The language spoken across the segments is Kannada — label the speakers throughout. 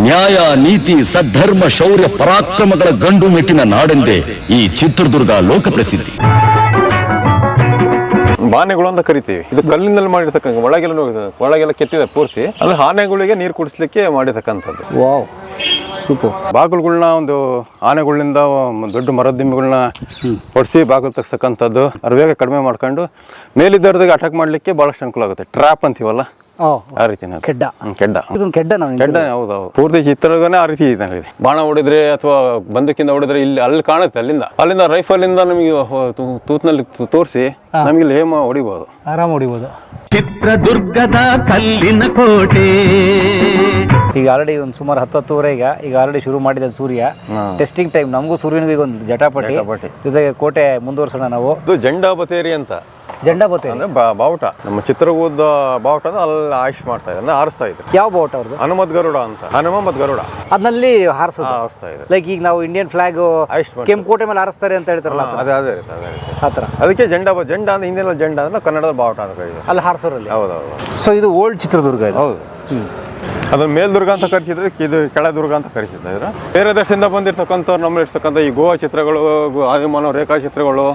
Speaker 1: ನ್ಯಾಯ, ನೀತಿ, ಸದ್ಧರ್ಮ, ಶೌರ್ಯ, ಪರಾಕ್ರಮಗಳ ಗಂಡು ಮೆಟ್ಟಿನ ನಾಡೆಂದೇ ಈ ಚಿತ್ರದುರ್ಗ ಲೋಕಪ್ರಸಿದ್ಧಿ.
Speaker 2: ಬಾನೆಗಳು ಅಂತ ಕರಿತೀವಿ. ಇದು ಕಲ್ಲಿನಲ್ಲಿ ಮಾಡಿರ್ತಕ್ಕಂಥ ಒಳಗೆಲ್ಲ ಕೆತ್ತಿದೆ ಪೂರ್ತಿ. ಅಂದ್ರೆ ಆನೆಗಳಿಗೆ ನೀರು ಕುಡಿಸ್ಲಿಕ್ಕೆ ಮಾಡಿರ್ತಕ್ಕಂಥದ್ದು.
Speaker 3: Wow, super.
Speaker 2: ಬಾಗಿಲುಗಳನ್ನ ಒಂದು ಆನೆಗಳಿಂದ ದೊಡ್ಡ ಮರದ ದಿಮ್ಮಿಗಳನ್ನ ಹೊಡಿಸಿ ಬಾಗಿಲು ತೆಗ್ಸಕ್ಕಂಥದ್ದು. ಅದ್ರ ವೇಗ ಕಡಿಮೆ ಮಾಡ್ಕೊಂಡು ಮೇಲಿದ್ದವ್ರಿಗೆ ಅಟ್ಯಾಕ್ ಮಾಡ್ಲಿಕ್ಕೆ ಬಹಳಷ್ಟು ಅನುಕೂಲ ಆಗುತ್ತೆ. ಟ್ರ್ಯಾಪ್ ಅಂತೀವಲ್ಲ, ಆ ರೀತಿ.
Speaker 3: ಕೆಡ್ಡ
Speaker 2: ಕೆಡ್ಡ ಹೌದು. ಪೂರ್ತಿ ಚಿತ್ರಗನೇ ಆ ರೀತಿ ಇದೆ. ಬಾಣ ಹೊಡಿದ್ರೆ ಅಥವಾ ಬಂದೂಕಿಂದ ಹೊಡಿದ್ರೆ ಇಲ್ಲಿ ಅಲ್ಲಿ ಕಾಣುತ್ತೆ. ಅಲ್ಲಿಂದ ರೈಫಲ್ ಇಂದ ನಮಗೆ ತೂತ್ನಲ್ಲಿ ತೋರಿಸಿ ನಮಗೆ ಇಲ್ಲಿ ಹೇಮ ಹೊಡಿಬಹುದು,
Speaker 3: ಆರಾಮ್ ಹೊಡಿಬಹುದು.
Speaker 4: ಚಿತ್ರದುರ್ಗದ ಕಲ್ಲಿನ ಕೋಟೆ.
Speaker 3: ಈಗ ಆಲ್ರೆಡಿ ಒಂದು ಸುಮಾರು 10-10:30 ಈಗ ಆಲ್ರೆಡಿ ಶುರು ಮಾಡಿದ ಸೂರ್ಯ. Testing time. ನಮಗೂ ಸೂರ್ಯನಿಗೆ ಒಂದು ಜಟಾಪಟಿ ಜೊತೆಗೆ ಕೋಟೆ ಮುಂದುವರ್ಸೋಣ ನಾವು.
Speaker 2: ಇದು ಜೆಂಡಾ ಬತೇರಿ ಅಂತ.
Speaker 3: ಜೆಂಡಾ ಬತೇರಿ
Speaker 2: ಅಂದ್ರೆ ಬಾವುಟ. ನಮ್ಮ ಚಿತ್ರಗುದ ಬಾವುಟ ಅಲ್ಲಿ ಆಯುಷ್ ಮಾಡ್ತಾ ಇದ್ದಾರೆ, ಹಾರಿಸ್ತಾ ಇದ್ರು.
Speaker 3: ಯಾವ ಬಾವುಟ ಅವ್ರದ್ದು?
Speaker 2: ಹನುಮತ್ ಗರುಡ ಅಂತ. ಹನುಮ ಮತ್ ಗರುಡ
Speaker 3: ಅದ್ನಲ್ಲಿ ಹಾರಿಸ್ತಾ
Speaker 2: ಇದ್ದಾರೆ.
Speaker 3: ಲೈಕ್ ಈಗ ನಾವು ಇಂಡಿಯನ್ ಫ್ಲಾಗ್ ಕೆಂಪುಕೋಟೆ ಮೇಲೆ ಹಾರಿಸ್ತಾರೆ ಅಂತ ಹೇಳ್ತಾರಲ್ಲ,
Speaker 2: ಅದೇ
Speaker 3: ಆತರ.
Speaker 2: ಅದಕ್ಕೆ ಜೆಂಡಾ ಅಂದ್ರೆ ಹಿಂದಿನ ಜೆಂಡಾ ಅಂದ್ರೆ ಕನ್ನಡದ ಬಾವುಟ ಅಂತ ಕರೀತಾರೆ.
Speaker 3: ಅಲ್ಲಿ ಹಾರಿಸೋರಲ್ಲಿ.
Speaker 2: ಹೌದೌದು.
Speaker 3: ಸೊ ಇದು ಓಲ್ಡ್ ಚಿತ್ರದುರ್ಗ ಇದು.
Speaker 2: ಹೌದು. ಅದನ್ನ ಮೇಲ್ದುರ್ಗ ಅಂತ ಕರಿತಿದ್ರೆ, ಇದು ಕೆಳದುರ್ಗ ಅಂತ ಕರಿತಿದ್ರು. ಬೇರೆ ದೇಶದಿಂದ ಬಂದಿರ್ತಕ್ಕಂಥವ್ರು ನಮ್ಮಲ್ಲಿ ಇರ್ತಕ್ಕಂಥ ಈ ಗೋವಾ ಚಿತ್ರಗಳು, ಆದಿಮಾನವ ರೇಖಾ ಚಿತ್ರಗಳು,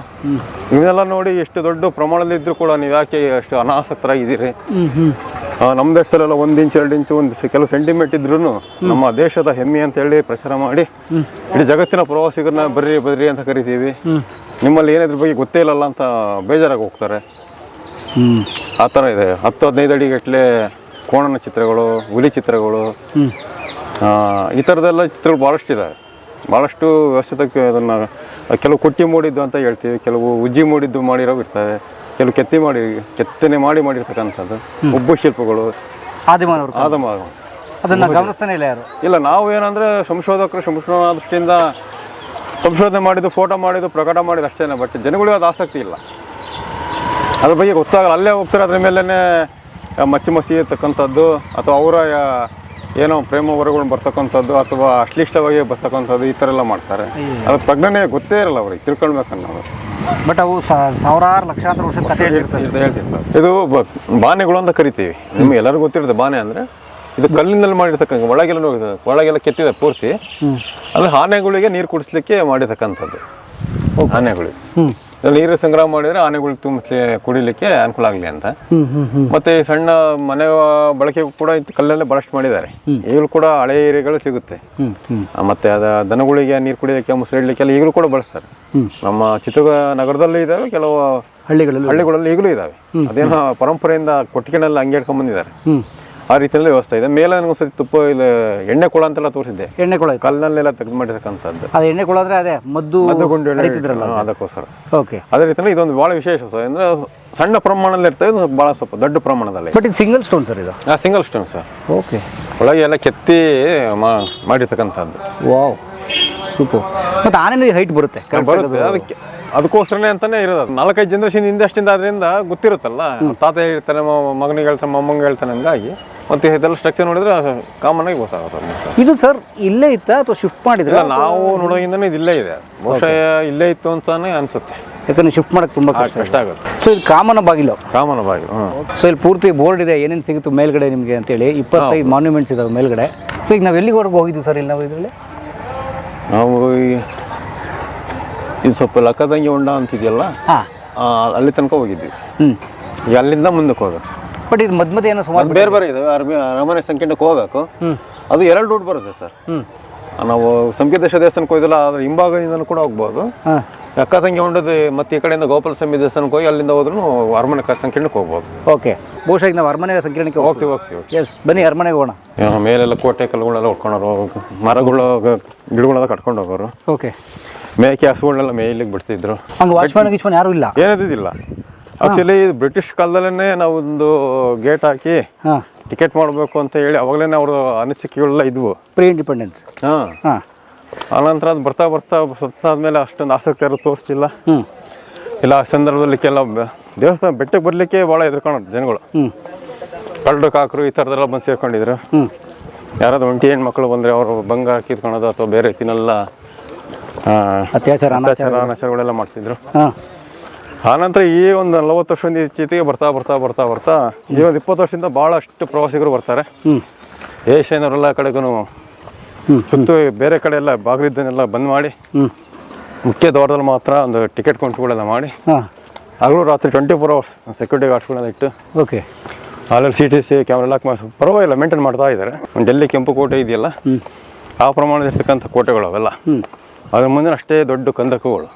Speaker 2: ಇವನ್ನೆಲ್ಲ ನೋಡಿ ಎಷ್ಟು ದೊಡ್ಡ ಪ್ರಮಾಣದಲ್ಲಿ ಇದ್ರು ಕೂಡ ನೀವು ಯಾಕೆ ಅಷ್ಟು ಅನಾಸಕ್ತರಾಗಿದ್ದೀರಿ? ನಮ್ಮ ದೇಶದಲ್ಲೆಲ್ಲ 1 ಇಂಚ್ 2 ಇಂಚು ಒಂದು ಕೆಲವು ಸೆಂಟಿಮೀಟರ್ ಇದ್ರು ನಮ್ಮ ದೇಶದ ಹೆಮ್ಮೆ ಅಂತ ಹೇಳಿ ಪ್ರಚಾರ ಮಾಡಿ ಇಡೀ ಜಗತ್ತಿನ ಪ್ರವಾಸಿಗರನ್ನ ಬರ್ರಿ ಅಂತ ಕರಿತೀವಿ. ನಿಮ್ಮಲ್ಲಿ ಏನಿದ್ರ ಬಗ್ಗೆ ಗೊತ್ತೇ ಇಲ್ಲಲ್ಲ ಅಂತ ಬೇಜಾರಾಗಿ ಹೋಗ್ತಾರೆ. ಆ ಥರ ಇದೆ. 10-15 ಅಡಿಗಟ್ಟಲೆ ಕೋಣನ ಚಿತ್ರಗಳು, ಹುಲಿ ಚಿತ್ರಗಳು, ಈ ಥರದ್ದೆಲ್ಲ ಚಿತ್ರಗಳು ಭಾಳಷ್ಟು ಇದ್ದಾವೆ. ಭಾಳಷ್ಟು ವ್ಯವಸ್ಥಿತಕ್ಕೆ ಅದನ್ನು ಕೆಲವು ಕುಟ್ಟಿ ಮೂಡಿದ್ದು ಅಂತ ಹೇಳ್ತೀವಿ, ಕೆಲವು ಉಜ್ಜಿ ಮೂಡಿದ್ದು ಮಾಡಿರೋ ಇರ್ತವೆ, ಕೆಲವು ಕೆತ್ತನೆ ಮಾಡಿರ್ತಕ್ಕಂಥದ್ದು ಉಬ್ಬು ಶಿಲ್ಪಗಳು.
Speaker 3: ಅದನ್ನ ಗಮನಿಸ್ತಾನೆ ಇಲ್ಲ ಯಾರು.
Speaker 2: ಇಲ್ಲ, ನಾವು ಏನಂದರೆ ಸಂಶೋಧಕರು ಸಂಶೋಧನಾ ದೃಷ್ಟಿಯಿಂದ ಸಂಶೋಧನೆ ಮಾಡಿದ್ದು, ಫೋಟೋ ಮಾಡಿದ್ದು, ಪ್ರಕಟ ಮಾಡಿದ್ದು ಅಷ್ಟೇ. ಬಟ್ ಜನಗಳಿಗೆ ಅದು ಆಸಕ್ತಿ ಇಲ್ಲ, ಅದ್ರ ಬಗ್ಗೆ ಗೊತ್ತಾಗಲ್ಲ. ಅಲ್ಲೇ ಹೋಗ್ತಾರೆ, ಅದ್ರ ಮೇಲೇ ಮಚ್ಚಿ ಇರ್ತಕ್ಕಂಥದ್ದು ಅಥವಾ ಅವರ ಏನೋ ಪ್ರೇಮ ವರಗಳು ಬರ್ತಕ್ಕಂಥದ್ದು ಅಥವಾ ಅಶ್ಲಿಷ್ಟವಾಗಿ ಬರ್ತಕ್ಕಂಥದ್ದು, ಈ ಥರ ಎಲ್ಲ ಮಾಡ್ತಾರೆ. ಅದ್ರ ಪ್ರಜ್ಞೆ ಗೊತ್ತೇ ಇರಲ್ಲ ಅವ್ರಿಗೆ, ತಿಳ್ಕೊಳ್ಬೇಕನ್ನೋದು.
Speaker 3: ಬಟ್ ಅವು ಸಾವಿರಾರು ಲಕ್ಷಾಂತರ ವರ್ಷದ ಕಥೆ
Speaker 2: ಹೇಳ್ತಿರ್ತಾರೆ. ಇದು ಬಾನೆಗಳು ಅಂತ ಕರಿತೀವಿ. ನಿಮ್ಗೆ ಎಲ್ಲರಿಗೂ ಗೊತ್ತಿರುತ್ತೆ ಬಾನೆ ಅಂದರೆ. ಇದು ಕಲ್ಲಿನಲ್ಲಿ ಮಾಡಿರ್ತಕ್ಕಂಥ ಒಳಗೆಲ್ಲ ಕೆತ್ತಿದೆ ಪೂರ್ತಿ. ಅಂದರೆ ಆನೆಗಳಿಗೆ ನೀರು ಕುಡಿಸ್ಲಿಕ್ಕೆ ಮಾಡಿರ್ತಕ್ಕಂಥದ್ದು. ಆನೆಗಳಿಗೆ ನೀರು ಸಂಗ್ರಹ ಮಾಡಿದ್ರೆ ಆನೆಗಳು ಕುಡಿಲಿಕ್ಕೆ ಅನುಕೂಲ ಆಗಲಿ ಅಂತ. ಮತ್ತೆ ಸಣ್ಣ ಮನೆ ಬಳಕೆ ಕೂಡ ಕಲ್ಲಲ್ಲೇ ಬಹಳಷ್ಟು ಮಾಡಿದ್ದಾರೆ. ಈಗಲೂ ಕೂಡ ಹಳೆ ಏರಿಯಾಗಳು ಸಿಗುತ್ತೆ. ಮತ್ತೆ ದನಗಳಿಗೆ ನೀರು ಕುಡಿಯೋಕ್ಕೆ, ಮುಸುಳಿಡ್ಲಿಕ್ಕೆಲ್ಲ ಈಗಲೂ ಕೂಡ ಬಳಸ್ತಾರೆ. ನಮ್ಮ ಚಿತ್ರದುರ್ಗ ನಗರದಲ್ಲೂ ಇದಾವೆ, ಕೆಲವು ಹಳ್ಳಿಗಳಲ್ಲಿ ಈಗಲೂ ಇದಾವೆ. ಅದೇನೋ ಪರಂಪರೆಯಿಂದ ಕೊಟ್ಟಿಗೆನೆಲ್ಲ ಹಂಗೆ ಹಿಡ್ಕೊಂಡ್ ಬಂದಿದ್ದಾರೆ. ಆ ರೀತಿಯಲ್ಲಿ ವ್ಯವಸ್ಥೆ ಇದೆ. ಮೇಲೆ ನನಗೊಂದ್ಸತಿ ತುಪ್ಪ ಇಲ್ಲ ಎಣ್ಣೆ ಕೊಳ ಅಂತೆಲ್ಲ ತೋರಿಸಿದ್ದೆ.
Speaker 3: ಎಣ್ಣೆ ಕೊಳ
Speaker 2: ಕಲ್ಲಿನಲ್ಲೆಲ್ಲ ತೆಗೆದು ಮಾಡಿರ್ತಕ್ಕಂಥದ್ದು.
Speaker 3: ಅದು ಎಣ್ಣೆ ಕೊಳ ಅಂದ್ರೆ ಅದೇ ಮದ್ದು
Speaker 2: ಅದಕ್ಕೋಸ್ಕರ.
Speaker 3: ಓಕೆ.
Speaker 2: ಅದೇ ರೀತಿಯಲ್ಲಿ ಇದೊಂದು ಬಹಳ ವಿಶೇಷ ಅಂದ್ರೆ ಸಣ್ಣ ಪ್ರಮಾಣದಲ್ಲಿ ಇರ್ತವೆ, ಬಹಳ ಸ್ವಲ್ಪ ದೊಡ್ಡ ಪ್ರಮಾಣದಲ್ಲಿ.
Speaker 3: ಬಟ್ ಇದು ಸಿಂಗಲ್ ಸ್ಟೋನ್ ಸರ್? ಇದು
Speaker 2: ಸಿಂಗಲ್ ಸ್ಟೋನ್ ಸರ್.
Speaker 3: ಓಕೆ.
Speaker 2: ಒಳಗೆ ಎಲ್ಲ ಕೆತ್ತಿ ಮಾಡಿರ್ತಕ್ಕಂಥದ್ದು.
Speaker 3: Wow, super. ಮತ್ತೆ ಆನೆ ಹೈಟ್ ಬರುತ್ತೆ.
Speaker 2: ಅದಕ್ಕೋಸ್ಕರನೇ ಅಂತಾನೆ ಇರೋದು. 4-5 ಜನರೇಷನ್ ಹಿಂದಷ್ಟಿಂದ ಆದ್ರಿಂದ ಗೊತ್ತಿರುತ್ತಲ್ಲ, ತಾತ ಹೇಳ್ತಾನೆ, ಮಗನಿಗೆ ಹೇಳ್ತಾನೆ, ಮೊಮ್ಮಂಗೆ ಹೇಳ್ತಾನೆ, ಹಂಗಾಗಿ ಮತ್ತೆ ಇದೆಲ್ಲ ಸ್ಟ್ರಕ್ಚರ್ ನೋಡಿದ್ರೆ ಕಾಮನ್ ಆಗಿ ಗೊತ್ತಾಗುತ್ತೆ.
Speaker 3: ಇದು ಸರ್ ಇಲ್ಲೇ ಇತ್ತಾ ಅಥವಾ ಶಿಫ್ಟ್ ಮಾಡಿದ್ರೆ?
Speaker 2: ನಾವು ನೋಡೋದ್ರಿಂದನೇ ಇದು ಇಲ್ಲೇ ಇದೆ. ಬಹುಶಃ ಇಲ್ಲೇ ಇತ್ತು ಅಂತಾನೆ ಅನ್ಸುತ್ತೆ.
Speaker 3: ಯಾಕಂದ್ರೆ ಶಿಫ್ಟ್ ಮಾಡಕ್ಕೆ ತುಂಬಾ ಕಷ್ಟ
Speaker 2: ಆಗುತ್ತೆ.
Speaker 3: ಸೊ ಇದು ಕಾಮನ ಬಾಗಿಲು. ಸೊ ಇಲ್ಲಿ ಪೂರ್ತಿ ಬೋರ್ಡ್ ಇದೆ, ಏನೇನು ಸಿಗುತ್ತೆ ಮೇಲ್ಗಡೆ ನಿಮಗೆ ಅಂತೇಳಿ. 25 ಮಾನ್ಯುಮೆಂಟ್ಸ್ ಇದಾವೆ ಮೇಲ್ಗಡೆ. ಸೊ ಈಗ ನಾವು ಎಲ್ಲಿವರೆಗೂ ಹೋಗಿದ್ವಿ ಸರ್ ಇಲ್ಲಿ? ನಾವು ಇದರಲ್ಲಿ
Speaker 2: ನಾವು ಇದು ಸ್ವಲ್ಪ ಲಕ್ಕದಂಗಿ ಹೊಂಡ ಅಂತಿದೆಯಲ್ಲ, ಅಲ್ಲಿ ತನಕ ಹೋಗಿದ್ವಿ. ಈಗ ಅಲ್ಲಿಂದ ಮುಂದಕ್ಕೆ ಹೋಗ್ಬೇಕು.
Speaker 3: ಬಟ್ ಇದು ಮಧ್ಯ ಏನೋ ಸುಮಾರು
Speaker 2: ಬೇರೆ ಇದಾವೆ. ಅರಮನೆ ಸಂಕೀರ್ಣಕ್ಕೆ ಹೋಗಬೇಕು. ಅದು 2 ರೂಟ್ ಬರುತ್ತೆ ಸರ್. ನಾವು ಸಂಕೇತೇಶ್ವರ ದೇವಸ್ಥಾನಕ್ಕೆ ಹೋಗಿಲ್ಲ, ಅದ್ರ ಹಿಂಭಾಗದಿಂದ ಕೂಡ ಹೋಗ್ಬೋದು. ಅಕ್ಕತಂಗಿ ಹೊಂಡದ ಮತ್ತೆ ಈ ಕಡೆಯಿಂದ ಗೋಪಾಲ ಸ್ವಾಮಿ ದೇವಸ್ಥಾನಕ್ಕೆ ಹೋಗಿ ಅಲ್ಲಿಂದ ಹೋದ್ರೂ ಅರಮನೆ ಸಂಕೀರ್ಣಕ್ಕೆ ಹೋಗ್ಬೋದು.
Speaker 3: ಓಕೆ. ಬಹುಶಃ ಈಗ ನಾವು ಅರಮನೆ ಸಂಕೀರ್ಣಕ್ಕೆ ಹೋಗ್ತೀವಿ. ಎಸ್, ಬನ್ನಿ ಅರಮನೆಗೆ ಹೋಗೋಣ.
Speaker 2: ಮೇಲೆಲ್ಲ ಕೋಟೆ ಕಲ್ಲುಗಳೆಲ್ಲ ಉಟ್ಕೊಂಡವ್ರು, ಮರಗಳು ಗಿಡಗಳೆಲ್ಲ ಕಟ್ಕೊಂಡು ಹೋಗೋರು.
Speaker 3: ಓಕೆ.
Speaker 2: ಮೇಕೆ ಹಸುಗಳನ್ನೆಲ್ಲ ಮೇಯ್ಲಿಕ್ಕೆ ಬಿಡ್ತಿದ್ರು.
Speaker 3: ಹಂಗೆ ವಾಚ್ಮನ್ ಯಾರು ಇಲ್ಲ,
Speaker 2: ಏನಿದ್ದಿಲ್ಲ. ಆಕ್ಚುಲಿ ಬ್ರಿಟಿಷ್ ಕಾಲದಲ್ಲೇ ನಾವು ಒಂದು ಗೇಟ್ ಹಾಕಿ ಟಿಕೆಟ್ ಮಾಡಬೇಕು ಅಂತ ಹೇಳಿ ಅವಾಗಲೇ ಅವ್ರ ಅನಿಸಿಕೆಗಳೆಲ್ಲ ಇದ್ವು.
Speaker 3: Pre independence.
Speaker 2: ಆನಂತರ ಅದು ಬರ್ತಾ ಆದ್ಮೇಲೆ ಅಷ್ಟೊಂದು ಆಸಕ್ತಿ ಯಾರು ತೋರಿಸ್ತಿಲ್ಲ. ಇಲ್ಲ ಆ ಸಂದರ್ಭದಲ್ಲಿ ಕೆಲವು ದೇವಸ್ಥಾನ ಬೆಟ್ಟಕ್ಕೆ ಬರ್ಲಿಕ್ಕೆ ಭಾಳ ಎದುರ್ಕೊಳ್ಳೋದು ಜನಗಳು. ಕಳ್ಳರು ಕಾಕರು ಈ ಥರದೆಲ್ಲ ಬಂದು ಸೇರ್ಕೊಂಡಿದ್ರು. ಯಾರಾದ್ರೂ ಒಂಟಿ ಹೆಣ್ಮಕ್ಳು ಬಂದರೆ ಅವರು ಬಂಗಾರ ಕಿತ್ಕೊಳ್ಳೋದು ಅಥವಾ ಬೇರೆ ರೀತಿನೆಲ್ಲ ಅನಾಚಾರಗಳೆಲ್ಲ ಮಾಡ್ತಿದ್ರು. ಆನಂತರ ಈ ಒಂದು 40 ವರ್ಷದಿಂದ ಇತ್ತೀಚೆಗೆ ಬರ್ತಾ ಈ ಒಂದು 20 ವರ್ಷದಿಂದ ಭಾಳಷ್ಟು ಪ್ರವಾಸಿಗರು ಬರ್ತಾರೆ. ಏಷ್ಯಾನವರೆಲ್ಲ ಕಡೆಗೂ ಸುತ್ತು ಬೇರೆ ಕಡೆ ಎಲ್ಲ ಬಾಗಿಲಿದ್ದನ್ನೆಲ್ಲ ಬಂದ್ ಮಾಡಿ ಮುಖ್ಯ ದ್ವಾರದಲ್ಲಿ ಮಾತ್ರ ಒಂದು ಟಿಕೆಟ್ ಕೌಂಟ್ಗಳೆಲ್ಲ ಮಾಡಿ
Speaker 3: ಹಾಂ
Speaker 2: ಹಗಲು ರಾತ್ರಿ 24 hours ಸೆಕ್ಯೂರಿಟಿ ಗಾರ್ಡ್ಸ್ಗಳೆಲ್ಲ ಇಟ್ಟು
Speaker 3: ಓಕೆ
Speaker 2: ಅಲ್ಲಲ್ಲಿ CTC ಕ್ಯಾಮ್ರಾ ಎಲ್ಲ ಪರವಾಗಿಲ್ಲ ಮೇಂಟೈನ್ ಮಾಡ್ತಾ ಇದ್ದಾರೆ. ಡೆಲ್ಲಿ ಕೆಂಪು ಕೋಟೆ ಇದೆಯಲ್ಲ ಆ ಪ್ರಮಾಣದಲ್ಲಿರ್ತಕ್ಕಂಥ ಕೋಟೆಗಳು ಅವೆಲ್ಲ ಅದ್ರ ಮುಂದೆ ಅಷ್ಟೇ ದೊಡ್ಡ ಕಂದಕಗಳು.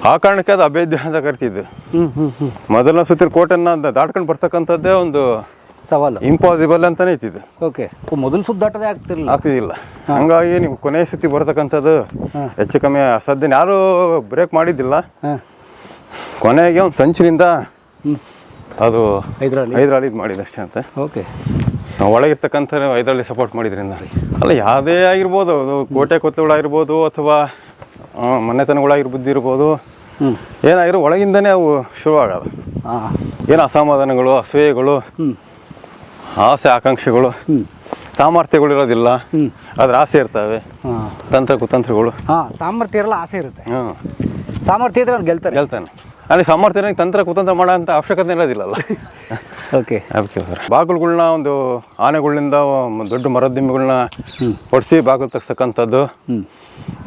Speaker 2: ಆ ಕಾರಣಕ್ಕೆ ಅದು ಅಭೇದ್ಯ ಅಂತ ಕರಿತಿದ್ದು. ಮೊದಲನೇ ಸುತ್ತಿನ ಕೋಟೆನ ದಾಟ್ಕೊಂಡು ಬರ್ತಕ್ಕಂಥದ್ದೇ ಒಂದು
Speaker 3: ಸವಾಲು,
Speaker 2: ಇಂಪಾಸಿಬಲ್ ಅಂತಾನೆ ಇತ್ತಿದ್ದು.
Speaker 3: ಓಕೆ, ಮೊದಲು ಸುದ್ದಾಟದೇ
Speaker 2: ಆಗ್ತಿದ್ದಿಲ್ಲ. ಹಂಗಾಗಿ ನೀವು ಕೊನೆಯ ಸುತ್ತಿ ಬರ್ತಕ್ಕಂಥದ್ದು ಹೆಚ್ಚು ಕಮ್ಮಿ ಅಸಾಧ್ಯ. ಯಾರು ಬ್ರೇಕ್ ಮಾಡಿದ್ದಿಲ್ಲ. ಕೊನೆಗೆ ಒಂದು ಸಂಚಿನಿಂದ ಅದು ಹೈದರಾಲಿ ಇದು ಮಾಡಿದೆ ಅಷ್ಟೇ ಅಂತ.
Speaker 3: ಓಕೆ,
Speaker 2: ಒಳಗಿರ್ತಕ್ಕಂಥ ಹೈದರಾಲಿ ಸಪೋರ್ಟ್ ಮಾಡಿದ್ರಿಂದ ಅಲ್ಲ ಯಾವುದೇ ಆಗಿರ್ಬೋದು, ಅದು ಕೋಟೆ ಕೊತ್ತುಗಳಾಗಿರ್ಬೋದು ಅಥವಾ ಮನೆತನಗಳಾಗಿರ್ಬೋದು, ಏನಾಗಿರೋ ಒಳಗಿಂದನೇ ಅವು ಶುರುವಾಗೋದು. ಏನು ಅಸಮಾಧಾನಗಳು, ಅಸೂಯೆಗಳು, ಆಸೆ ಆಕಾಂಕ್ಷೆಗಳು, ಸಾಮರ್ಥ್ಯಗಳು ಇರೋದಿಲ್ಲ, ಅದ್ರ ಆಸೆ ಇರ್ತವೆ, ತಂತ್ರ ಕುತಂತ್ರಗಳು.
Speaker 3: ಸಾಮರ್ಥ್ಯ ಇರಲ್ಲ, ಆಸೆ ಇರುತ್ತೆ. ಸಾಮರ್ಥ್ಯ ಇದ್ರೆ ಅವ್ನು ಗೆಲ್ತಾನೆ.
Speaker 2: ಅಲ್ಲಿ ಸಾಮರ್ಥ್ಯ ತಂತ್ರ ಕುತಂತ್ರ ಮಾಡೋ ಅಂತ ಅವಶ್ಯಕತೆ ಇರೋದಿಲ್ಲಲ್ಲ.
Speaker 3: ಓಕೆ,
Speaker 2: ಅದಕ್ಕೆ ಸರ್ ಬಾಗಿಲುಗಳ್ನ ಒಂದು ಆನೆಗಳಿಂದ ದೊಡ್ಡ ಮರದಿಮ್ಮಿಗಳನ್ನ ಹೊಡಿಸಿ ಬಾಗಿಲು ತೆಗ್ಸಕ್ಕಂಥದ್ದು.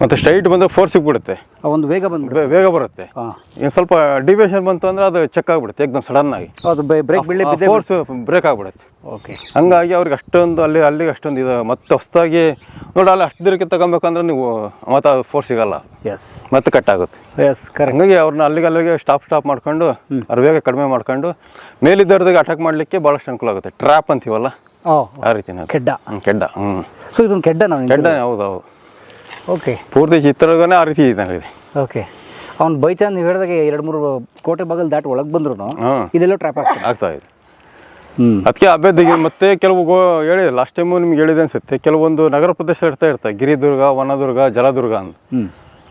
Speaker 2: ಮತ್ತು ಸ್ಟ್ರೈಟ್ ಬಂದರೆ ಫೋರ್ಸ್ ಸಿಗ್ಬಿಡುತ್ತೆ,
Speaker 3: ಒಂದು ವೇಗ
Speaker 2: ಬರುತ್ತೆ. ಇನ್ನು ಸ್ವಲ್ಪ ಡಿವಿಯೇಷನ್ ಬಂತು ಅಂದರೆ ಅದು ಚೆಕ್ ಆಗಿಬಿಡುತ್ತೆ ಏಕದಮ್ ಸಡನ್ ಆಗಿ, ಫೋರ್ಸ್ ಬ್ರೇಕ್ ಆಗಿಬಿಡುತ್ತೆ.
Speaker 3: ಓಕೆ,
Speaker 2: ಹಂಗಾಗಿ ಅವ್ರಿಗೆ ಅಷ್ಟೊಂದು ಅಲ್ಲಿಗೆ ಅಷ್ಟೊಂದು ಇದು ಮತ್ತೆ ಹೊಸದಾಗಿ ನೋಡಿ ಅಲ್ಲಿ ಅಷ್ಟು ದಿನಕ್ಕೆ ತಗೊಬೇಕಂದ್ರೆ ನೀವು ಮತ್ತೆ ಅದು ಫೋರ್ಸ್ ಸಿಗಲ್ಲ, ಮತ್ತೆ ಕಟ್ ಆಗುತ್ತೆ. ಹಂಗಾಗಿ ಅವ್ರನ್ನ ಅಲ್ಲಿಗೆ ಸ್ಟಾಪ್ ಮಾಡ್ಕೊಂಡು ಅವ್ರ ವೇಗ ಕಡಿಮೆ ಮಾಡ್ಕೊಂಡು ಮೇಲಿದ್ದವ್ರದಾಗ ಅಟ್ಯಾಕ್ ಮಾಡಲಿಕ್ಕೆ ಭಾಳಷ್ಟು ಅನುಕೂಲ ಆಗುತ್ತೆ. ಟ್ರ್ಯಾಪ್ ಅಂತೀವಲ್ಲ ಆ ರೀತಿ. ಕೆಡ್ಡ.
Speaker 3: ಸೊ ಇದೊಂದು ಕೆಡ್ಡ.
Speaker 2: ಹೌದು.
Speaker 3: ಓಕೆ,
Speaker 2: ಪೂರ್ತಿ ಚಿತ್ರಗನೇ ಆ ರೀತಿ ಇದೆ.
Speaker 3: ಓಕೆ, ಅವ್ನು ಬೈ ಚಾನ್ಸ್ ನೀವು ಹೇಳಿದಾಗ 2-3 ಕೋಟೆ ಬಾಗಿಲು ದಾಟಿ ಒಳಗೆ ಬಂದ್ರು ಇದೆಲ್ಲ ಟ್ರ್ಯಾಪ್
Speaker 2: ಆಗ್ತಾ ಇದೆ. ಅದಕ್ಕೆ ಅಭ್ಯರ್ಥಿಗೆ ಮತ್ತೆ ಕೆಲವು ಹೇಳಿದೆ, ಲಾಸ್ಟ್ ಟೈಮು ನಿಮ್ಗೆ ಹೇಳಿದೆ ಅನ್ಸುತ್ತೆ, ಕೆಲವೊಂದು ನಗರ ಪ್ರದೇಶ ಇರ್ತಾ ಗಿರಿದುರ್ಗ, ವನದುರ್ಗ, ಜಲದುರ್ಗ ಅಂತ.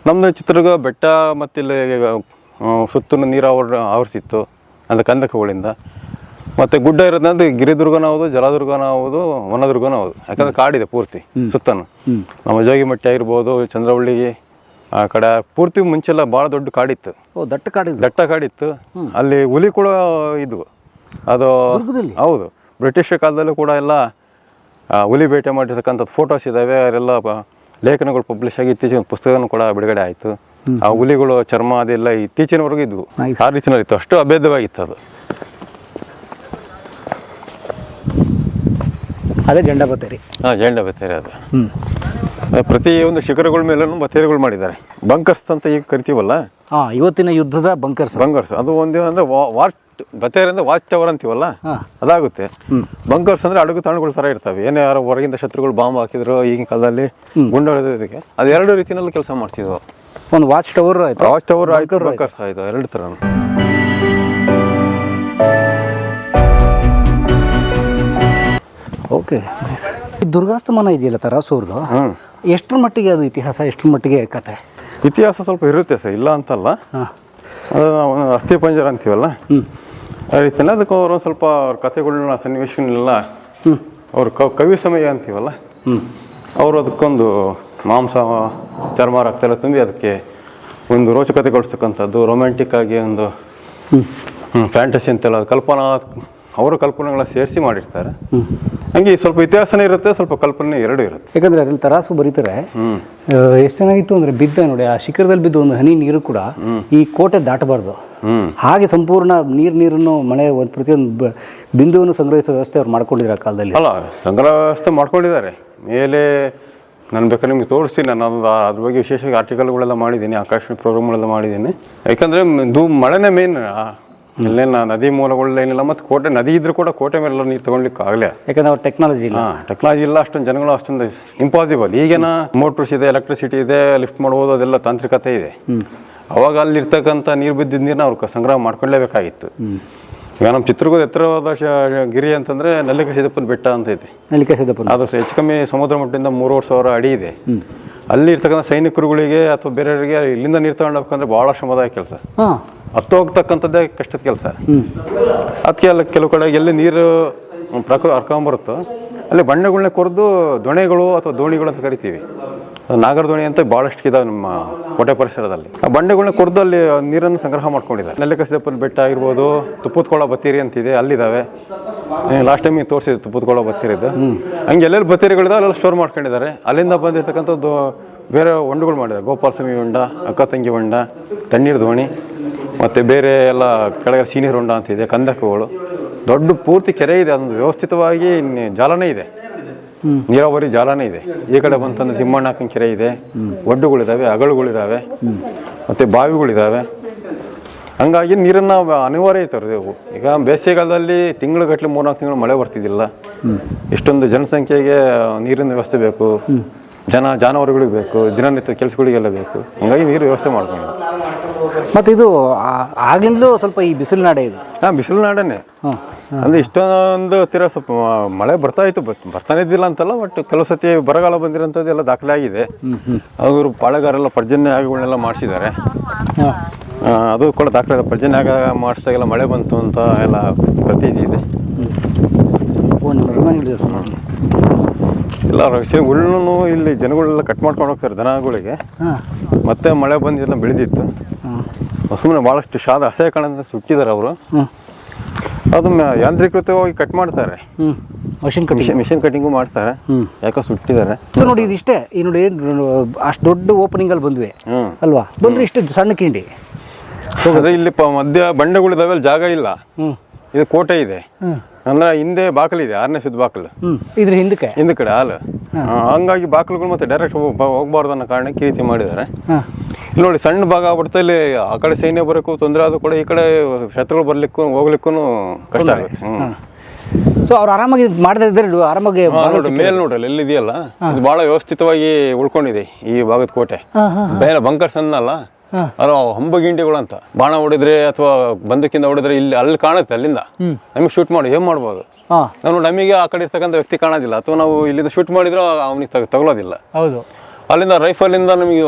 Speaker 2: ನಮ್ದು ಚಿತ್ರದುರ್ಗ ಬೆಟ್ಟ ಮತ್ತು ಇಲ್ಲಿ ಸುತ್ತಲೂ ನೀರು ಆವರಿಸಿತ್ತು ಅಂದರೆ ಕಂದಕಗಳಿಂದ. ಮತ್ತು ಗುಡ್ಡ ಇರೋದಂದ್ರೆ ಗಿರಿದುರ್ಗನ ಹೌದು, ಜಲದುರ್ಗನ ಹೌದು, ವನದುರ್ಗನ ಹೌದು. ಯಾಕಂದ್ರೆ ಕಾಡಿದೆ ಪೂರ್ತಿ ಸುತ್ತನು. ನಮ್ಮ ಜೋಗಿಮಟ್ಟಿ ಆಗಿರ್ಬೋದು, ಚಂದ್ರವಳ್ಳಿ ಆ ಕಡೆ ಪೂರ್ತಿ ಮುಂಚೆಲ್ಲ ಭಾಳ ದೊಡ್ಡ ಕಾಡಿತ್ತು, ದಟ್ಟ ಕಾಡಿತ್ತು. ಅಲ್ಲಿ ಹುಲಿ ಕೂಡ ಇದ್ವು. ಅದು ಹೌದು, ಬ್ರಿಟಿಷ್ ಕಾಲದಲ್ಲೂ ಕೂಡ ಎಲ್ಲ ಹುಲಿ ಬೇಟೆ ಮಾಡಿರ್ತಕ್ಕಂಥದ್ದು ಫೋಟೋಸ್ ಇದ್ದಾವೆ. ಅವರೆಲ್ಲ ಲೇಖನಗಳು ಪಬ್ಲಿಷ್ ಆಗಿ ಇತ್ತೀಚಿನ ಒಂದು ಪುಸ್ತಕನೂ ಕೂಡ ಬಿಡುಗಡೆ ಆಯಿತು. ಆ ಹುಲಿಗಳು ಚರ್ಮ ಅದೆಲ್ಲ ಇತ್ತೀಚಿನವರೆಗೂ ಇದ್ವು. ಆ ರೀತಿಯಲ್ಲಿ ಇತ್ತು, ಅಷ್ಟು ಅಭೇದ್ಯವಾಗಿತ್ತು ಅದು.
Speaker 3: ಅದೇ ಜೆಂಡಾ ಬತ್ತೇರಿ.
Speaker 2: ಜೆಂಡಾ ಬತ್ತೇರಿ ಅದು. ಪ್ರತಿ ಒಂದು ಶಿಖರಗಳ ಮೇಲೂ ಬತ್ತೇರಿಗಳು ಮಾಡಿದ್ದಾರೆ. ಬಂಕರ್ಸ್ ಅಂತ ಈಗ ಕರಿತೀವಲ್ಲ,
Speaker 3: ಇವತ್ತಿನ ಯುದ್ಧದ ಬಂಕರ್ಸ್.
Speaker 2: ಅದು ಒಂದೇ ಅಂದ್ರೆ ಬತ್ತೇರಿ ಅಂದ್ರೆ ವಾಚ್ ಟವರ್ ಅಂತೀವಲ್ಲ, ಅದಾಗುತ್ತೆ. ಬಂಕರ್ಸ್ ಅಂದ್ರೆ ಅಡುಗು ತಾಣಗಳ ತರ ಇರ್ತವೆ. ಏನೇ ಯಾರೋ ಹೊರಗಿಂದ ಶತ್ರುಗಳು ಬಾಂಬ್ ಹಾಕಿದ್ರು ಈಗಿನ ಕಾಲದಲ್ಲಿ ಗುಂಡು ಹೊಡೆದಕ್ಕೆ, ಅದು ಎರಡು ರೀತಿಯಲ್ಲಿ ಕೆಲಸ ಮಾಡ್ತಿದ್ವು.
Speaker 3: ಒಂದು ವಾಚ್ ಟವರ್
Speaker 2: ಆಯ್ತು, ಬಂಕರ್ಸ್ ಆಯ್ತು, ಎರಡು ತರ.
Speaker 3: ಓಕೆ, ದುರ್ಗಾಸ್ತಮಾನ ಇದೆಯಲ್ಲ ತರಾಸೂರ್ದು, ಎಷ್ಟರ ಮಟ್ಟಿಗೆ ಅದು ಇತಿಹಾಸ, ಎಷ್ಟರ ಮಟ್ಟಿಗೆ ಕತೆ?
Speaker 2: ಇತಿಹಾಸ ಸ್ವಲ್ಪ ಇರುತ್ತೆ ಸರ್, ಇಲ್ಲ ಅಂತಲ್ಲ. ಅದು ಅಸ್ಥಿ ಪಂಜರ ಅಂತೀವಲ್ಲ, ಆ ರೀತಿಯಲ್ಲಿ ಅದಕ್ಕೆ ಅವರು ಸ್ವಲ್ಪ ಅವ್ರ ಕಥೆಗಳನ್ನ ಸನ್ನಿವೇಶಗಳನ್ನೆಲ್ಲ ಅವ್ರ ಕವಿ ಸಮಯ ಅಂತೀವಲ್ಲ, ಅವರು ಅದಕ್ಕೊಂದು ಮಾಂಸ ಚರ್ಮ ರಕ್ತ ಎಲ್ಲ ತುಂಬಿ ಅದಕ್ಕೆ ಒಂದು ರೋಚಕತೆಗೊಳಿಸ್ತಕ್ಕಂಥದ್ದು, ರೊಮ್ಯಾಂಟಿಕ್ ಆಗಿ ಒಂದು ಫ್ಯಾಂಟಸಿ ಅಂತೆಲ್ಲ ಅವರ ಕಲ್ಪನೆಗಳ ಸೇರಿಸಿ ಮಾಡಿರ್ತಾರೆ. ಹಂಗೆ ಸ್ವಲ್ಪ ಇತಿಹಾಸನೇ ಇರುತ್ತೆ, ಸ್ವಲ್ಪ ಕಲ್ಪನೆ ಎರಡು ಇರುತ್ತೆ.
Speaker 3: ಯಾಕಂದ್ರೆ ಅದ್ರಲ್ಲಿ ತರಾಸು ಬರೀತಾರೆ. ಎಷ್ಟು ಚೆನ್ನಾಗಿತ್ತು ಅಂದ್ರೆ ಬಿದ್ದ ನೋಡಿ, ಆ ಶಿಖರದಲ್ಲಿ ಬಿದ್ದು ಒಂದು ಹನಿ ನೀರು ಕೂಡ ಈ ಕೋಟೆ ದಾಟಬಾರ್ದು. ಹಾಗೆ ಸಂಪೂರ್ಣ ನೀರನ್ನು ಮಳೆ ಪ್ರತಿಯೊಂದು ಬಿಂದುವನ್ನು ಸಂಗ್ರಹಿಸುವ ವ್ಯವಸ್ಥೆ ಅವ್ರು ಮಾಡ್ಕೊಂಡಿದ್ದಾರೆ ಆ ಕಾಲದಲ್ಲಿ.
Speaker 2: ಅಲ್ಲ, ಸಂಗ್ರಹ ವ್ಯವಸ್ಥೆ ಮಾಡ್ಕೊಂಡಿದ್ದಾರೆ. ಮೇಲೆ ನಾನು ಬೇಕಾದ್ರೆ ನಿಮ್ಗೆ ತೋರಿಸ್ತೀನಿ. ನಾನು ಅದ್ರ ಬಗ್ಗೆ ವಿಶೇಷವಾಗಿ ಆರ್ಟಿಕಲ್ಗಳೆಲ್ಲ ಮಾಡಿದ್ದೀನಿ, ಆಕಾಶವಾಣಿ ಪ್ರೋಗ್ರಾಮ್ಗಳೆಲ್ಲ ಮಾಡಿದ್ದೀನಿ. ಯಾಕಂದ್ರೆ ಮಳೆನೇ ಮೇನ್. ಇಲ್ಲೇನು ನದಿ ಮೂಲಗಳೇನಿಲ್ಲ, ಮತ್ತು ಕೋಟೆ ನದಿ ಇದ್ರೂ ಕೂಡ ಕೋಟೆ ಮೇಲೆ ನೀರು ತಗೊಳ್ಲಿಕ್ಕೆ ಆಗಲೇ,
Speaker 3: ಯಾಕಂದ್ರೆ ಅವ್ರ ಟೆಕ್ನಾಲಜಿ
Speaker 2: ಇಲ್ಲ. ಅಷ್ಟೊಂದು ಜನಗಳು ಅಷ್ಟೊಂದು ಇಂಪಾಸಿಬಲ್. ಈಗೇನ ಮೋಟ್ರಸ್ ಇದೆ, ಎಲೆಕ್ಟ್ರಿಸಿಟಿ ಇದೆ, ಲಿಫ್ಟ್ ಮಾಡ್ಬೋದು, ಅದೆಲ್ಲ ತಾಂತ್ರಿಕತೆ ಇದೆ. ಅವಾಗ ಅಲ್ಲಿರ್ತಕ್ಕಂಥ ನೀರು ಬಿದ್ದಿದ್ದ ನೀರನ್ನ ಅವ್ರು ಸಂಗ್ರಹ ಮಾಡ್ಕೊಳ್ಳೇಬೇಕಾಗಿತ್ತು. ಈಗ ನಮ್ಮ ಚಿತ್ರದುರ್ಗದ ಎತ್ತರವಾದ ಗಿರಿ ಅಂತಂದ್ರೆ ನಲ್ಲಿಕೆ ಸಿದ್ದಪ್ಪನ ಬೆಟ್ಟ ಅಂತ ಇದೆ. ಅದು ಹೆಚ್ಚು ಕಮ್ಮಿ ಸಮುದ್ರ ಮಟ್ಟದಿಂದ 3,500 ಅಡಿ ಇದೆ. ಅಲ್ಲಿ ಇರ್ತಕ್ಕಂಥ ಸೈನಿಕರುಗಳಿಗೆ ಅಥವಾ ಬೇರೆಯವರಿಗೆ ಇಲ್ಲಿಂದ ನೀರು ತಗೊಂಡು ಹೋಗ್ಬೇಕಂದ್ರೆ ಬಹಳ ಶ್ರಮದಾಯ ಕೆಲಸ. ಹತ್ತು ಹೋಗ್ತಕ್ಕಂಥದ್ದೇ ಕಷ್ಟದ ಕೆಲಸ. ಅದಕ್ಕೆ ಅಲ್ಲಿ ಕೆಲವು ಕಡೆ ಎಲ್ಲಿ ನೀರು ಹರ್ಕೊಂಬರುತ್ತೋ ಅಲ್ಲಿ ಬಣ್ಣಗಳನ್ನ ಕೊರೆದು ದೊಣೆಗಳು ಅಥವಾ ದೋಣಿಗಳು ಅಂತ ಕರಿತೀವಿ, ನಾಗರದೋಣಿ ಅಂತ ಭಾಳಷ್ಟು ಇದಾವೆ ನಮ್ಮ ಕೋಟೆ ಪರಿಸರದಲ್ಲಿ. ಆ ಬಂಡೆಗಳನ್ನ ಕೊರೆದು ಅಲ್ಲಿ ನೀರನ್ನು ಸಂಗ್ರಹ ಮಾಡ್ಕೊಂಡಿದ್ದಾರೆ. ನೆಲ್ಲಿಕಸಿದಪ್ಪನ ಬೆಟ್ಟ ಆಗಿರ್ಬೋದು, ತುಪ್ಪದಕೊಳ ಬತ್ತೀರಿ ಅಂತಿದೆ, ಅಲ್ಲಿದ್ದಾವೆ. ಲಾಸ್ಟ್ ಟೈಮ್ ತೋರಿಸಿದೆ ತುಪ್ಪದಕೊಳ ಬತ್ತೀರಿದ್ದು. ಹಂಗೆ ಎಲ್ಲೆಲ್ಲಿ ಬತ್ತೀರಿಗಳಿದಾವೆ ಅಲ್ಲೆಲ್ಲ ಸ್ಟೋರ್ ಮಾಡ್ಕೊಂಡಿದ್ದಾರೆ. ಅಲ್ಲಿಂದ ಬಂದಿರ್ತಕ್ಕಂಥದ್ದು ಬೇರೆ ಹೊಂಡಗಳು ಮಾಡಿದ್ದಾರೆ. ಗೋಪಾಲಸ್ವಾಮಿ ಹೊಂಡ, ಅಕ್ಕ ತಂಗಿ ಹೊಂಡ, ತಣ್ಣೀರು ದೋಣಿ, ಮತ್ತು ಬೇರೆ ಎಲ್ಲ ಕೆಳಗೆ ಸೀನಿಯರ್ ಹೊಂಡ ಅಂತಿದೆ, ಕಂದಕಗಳು, ದೊಡ್ಡ ಪೂರ್ತಿ ಕೆರೆ ಇದೆ. ಅದೊಂದು ವ್ಯವಸ್ಥಿತವಾಗಿ ಜಾಲನೇ ಇದೆ, ನೀರಾವರಿ ಜಾಲನೇ ಇದೆ. ಈ ಕಡೆ ಬಂತಂದ್ರೆ ತಿಮ್ಮಣ್ಣಕ್ಕನ ಕೆರೆ ಇದೆ, ಒಡ್ಡುಗಳಿದ್ದಾವೆ, ಅಗಳುಗಳಿದ್ದಾವೆ, ಮತ್ತು ಬಾವಿಗಳಿದ್ದಾವೆ. ಹಂಗಾಗಿ ನೀರನ್ನು ಅನಿವಾರ್ಯ ಐತೆ. ಈಗ ಬೇಸಿಗೆಗಾಲದಲ್ಲಿ ತಿಂಗಳುಗಟ್ಟಲೆ 3-4 ತಿಂಗಳು ಮಳೆ ಬರ್ತಿದ್ದಿಲ್ಲ. ಇಷ್ಟೊಂದು ಜನಸಂಖ್ಯೆಗೆ ನೀರಿನ ವ್ಯವಸ್ಥೆ ಬೇಕು, ಜಾನುವಾರುಗಳಿಗೆ ಬೇಕು, ದಿನನಿತ್ಯ ಕೆಲಸಗಳಿಗೆಲ್ಲ ಬೇಕು. ಹಂಗಾಗಿ ನೀರು ವ್ಯವಸ್ಥೆ ಮಾಡ್ಕೊಂಡು.
Speaker 3: ಮತ್ತು ಇದು ಆಗ್ಲಿಂದಲೂ ಸ್ವಲ್ಪ ಈ ಬಿಸಿಲು ನಾಡೆ ಇದು.
Speaker 2: ಬಿಸಿಲು ನಾಡನೇ ಅಂದ್ರೆ ಇಷ್ಟೊಂದು ತೀರ ಸ್ವಲ್ಪ ಮಳೆ ಬರ್ತಾ ಇತ್ತು, ಬರ್ತಾನೆ ಇದ್ದಿಲ್ಲ ಅಂತಲ್ಲ. ಬಟ್ ಕೆಲವು ಸತಿ ಬರಗಾಲ ಬಂದಿರೋಂಥದ್ದು ಎಲ್ಲ ದಾಖಲೆ ಆಗಿದೆ. ಅವರು ಪಾಳೆಗಾರೆಲ್ಲ ಪರ್ಜನ್ಯ ಆಗಗಳನ್ನೆಲ್ಲ ಮಾಡಿಸಿದ್ದಾರೆ. ಅದು ಕೂಡ ದಾಖಲೆ ಇದೆ. ಪರ್ಜನ್ಯ ಆಗ ಮಾಡಿಸಿದಾಗೆಲ್ಲ ಮಳೆ ಬಂತು ಅಂತ ಎಲ್ಲ ಪ್ರತೀತಿ ಇದೆ. ಇಲ್ಲ ಹುಲ್ಲನ್ನು ಇಲ್ಲಿ ಜನಗಳೆಲ್ಲ ಕಟ್ ಮಾಡ್ಕೊಂಡು ಹೋಗ್ತಾರೆ ದನಗಳಿಗೆ. ಮತ್ತೆ ಮಳೆ ಬಂದು ಬೆಳೆದಿತ್ತು. ಸುಮ್ಮನೆ ಭಾಳಷ್ಟು ಅಸಹ್ಯ ಕಾಣಂತ ಸುಟ್ಟಿದ್ದಾರೆ ಅವರು. ಅದು ಯಾಂತ್ರೀಕೃತವಾಗಿ ಕಟ್ ಮಾಡ್ತಾರೆ, ಮಿಷಿನ್ ಕಟಿಂಗು ಮಾಡ್ತಾರೆ. ಯಾಕೋ ಸುಟ್ಟಿದ್ದಾರೆ.
Speaker 3: ಸೊ ನೋಡಿ ಇದಿಷ್ಟೇ. ಈ ನೋಡಿ ಅಷ್ಟು ದೊಡ್ಡ ಓಪನಿಂಗ್ ಅಲ್ಲಿ ಬಂದ್ವಿ ಅಲ್ವಾ, ಬಂದ್ರೆ ಇಷ್ಟು ಸಣ್ಣ ಕಿಂಡಿ.
Speaker 2: ಅದೇ ಇಲ್ಲಿ ಮಧ್ಯ ಬಂಡೆಗಳಿದಾವೆ, ಅಲ್ಲಿ ಜಾಗ ಇಲ್ಲ. ಇದು ಕೋಟೆ ಇದೆ ಅಂದ್ರೆ ಹಿಂದೆ ಬಾಕಲಿದೆ, 6ನೇ ಸುತ್ತ ಬಾಕಲು.
Speaker 3: ಇದ್ರ ಹಿಂದ ಕಡೆ ಹಾಲು.
Speaker 2: ಹಂಗಾಗಿ ಬಾಕಲುಗಳು ಮತ್ತೆ ಡೈರೆಕ್ಟ್ ಹೋಗ್ಬಾರ್ದು ಅನ್ನೋ ಕಾರಣಕ್ಕೆ ಈ ರೀತಿ ಮಾಡಿದ್ದಾರೆ. ಇಲ್ಲಿ ನೋಡಿ ಸಣ್ಣ ಭಾಗ ಆಗ್ಬಿಡ್ತಾ. ಇಲ್ಲಿ ಆ ಕಡೆ ಸೈನ್ಯ ಬರೋಕ್ಕೂ ತೊಂದರೆ ಆದ್ರೂ ಕೂಡ ಈ ಕಡೆ ಶತ್ರುಗಳು ಬರ್ಲಿಕ್ಕೂ ಹೋಗ್ಲಿಕ್ಕೂ ಕಷ್ಟ ಆಗುತ್ತೆ.
Speaker 3: ಸೊ ಅವ್ರು ಆರಾಮಾಗಿ ಮಾಡದಿದ್ರೆ ಆರಾಮಾಗಿ
Speaker 2: ಮೇಲ್ ನೋಡ್ರಲ್ಲ ಎಲ್ಲಿದೆಯಲ್ಲ, ಇದು ಬಹಳ ವ್ಯವಸ್ಥಿತವಾಗಿ ಉಳ್ಕೊಂಡಿದೆ ಈ ಭಾಗದ ಕೋಟೆ. ಬೇರೆ ಬಂಕರ್ಸ್ ಅನ್ನಲ್ಲ, ಅದು ಹಂಬಗಿಂಡಿಗಳು ಅಂತ. ಬಾಣ ಹೊಡಿದ್ರೆ ಅಥವಾ ಬಂದೂಕಿಂದ ಹೊಡಿದ್ರೆ ಇಲ್ಲಿ ಅಲ್ಲಿ ಕಾಣುತ್ತೆ. ಅಲ್ಲಿಂದ ನಮಗೆ ಶೂಟ್ ಮಾಡಿ ಏನ್ ಮಾಡ್ಬೋದು. ನಮಗೆ ಆ ಕಡೆ ಇರ್ತಕ್ಕಂಥ ವ್ಯಕ್ತಿ ಕಾಣೋದಿಲ್ಲ, ಅಥವಾ ನಾವು ಇಲ್ಲಿಂದ ಶೂಟ್ ಮಾಡಿದ್ರೆ ಅವನಿಗೆ ತಗೊಳ್ಳೋದಿಲ್ಲ.
Speaker 3: ಹೌದು,
Speaker 2: ಅಲ್ಲಿಂದ ರೈಫಲ್ ಇಂದ ನಮಗೆ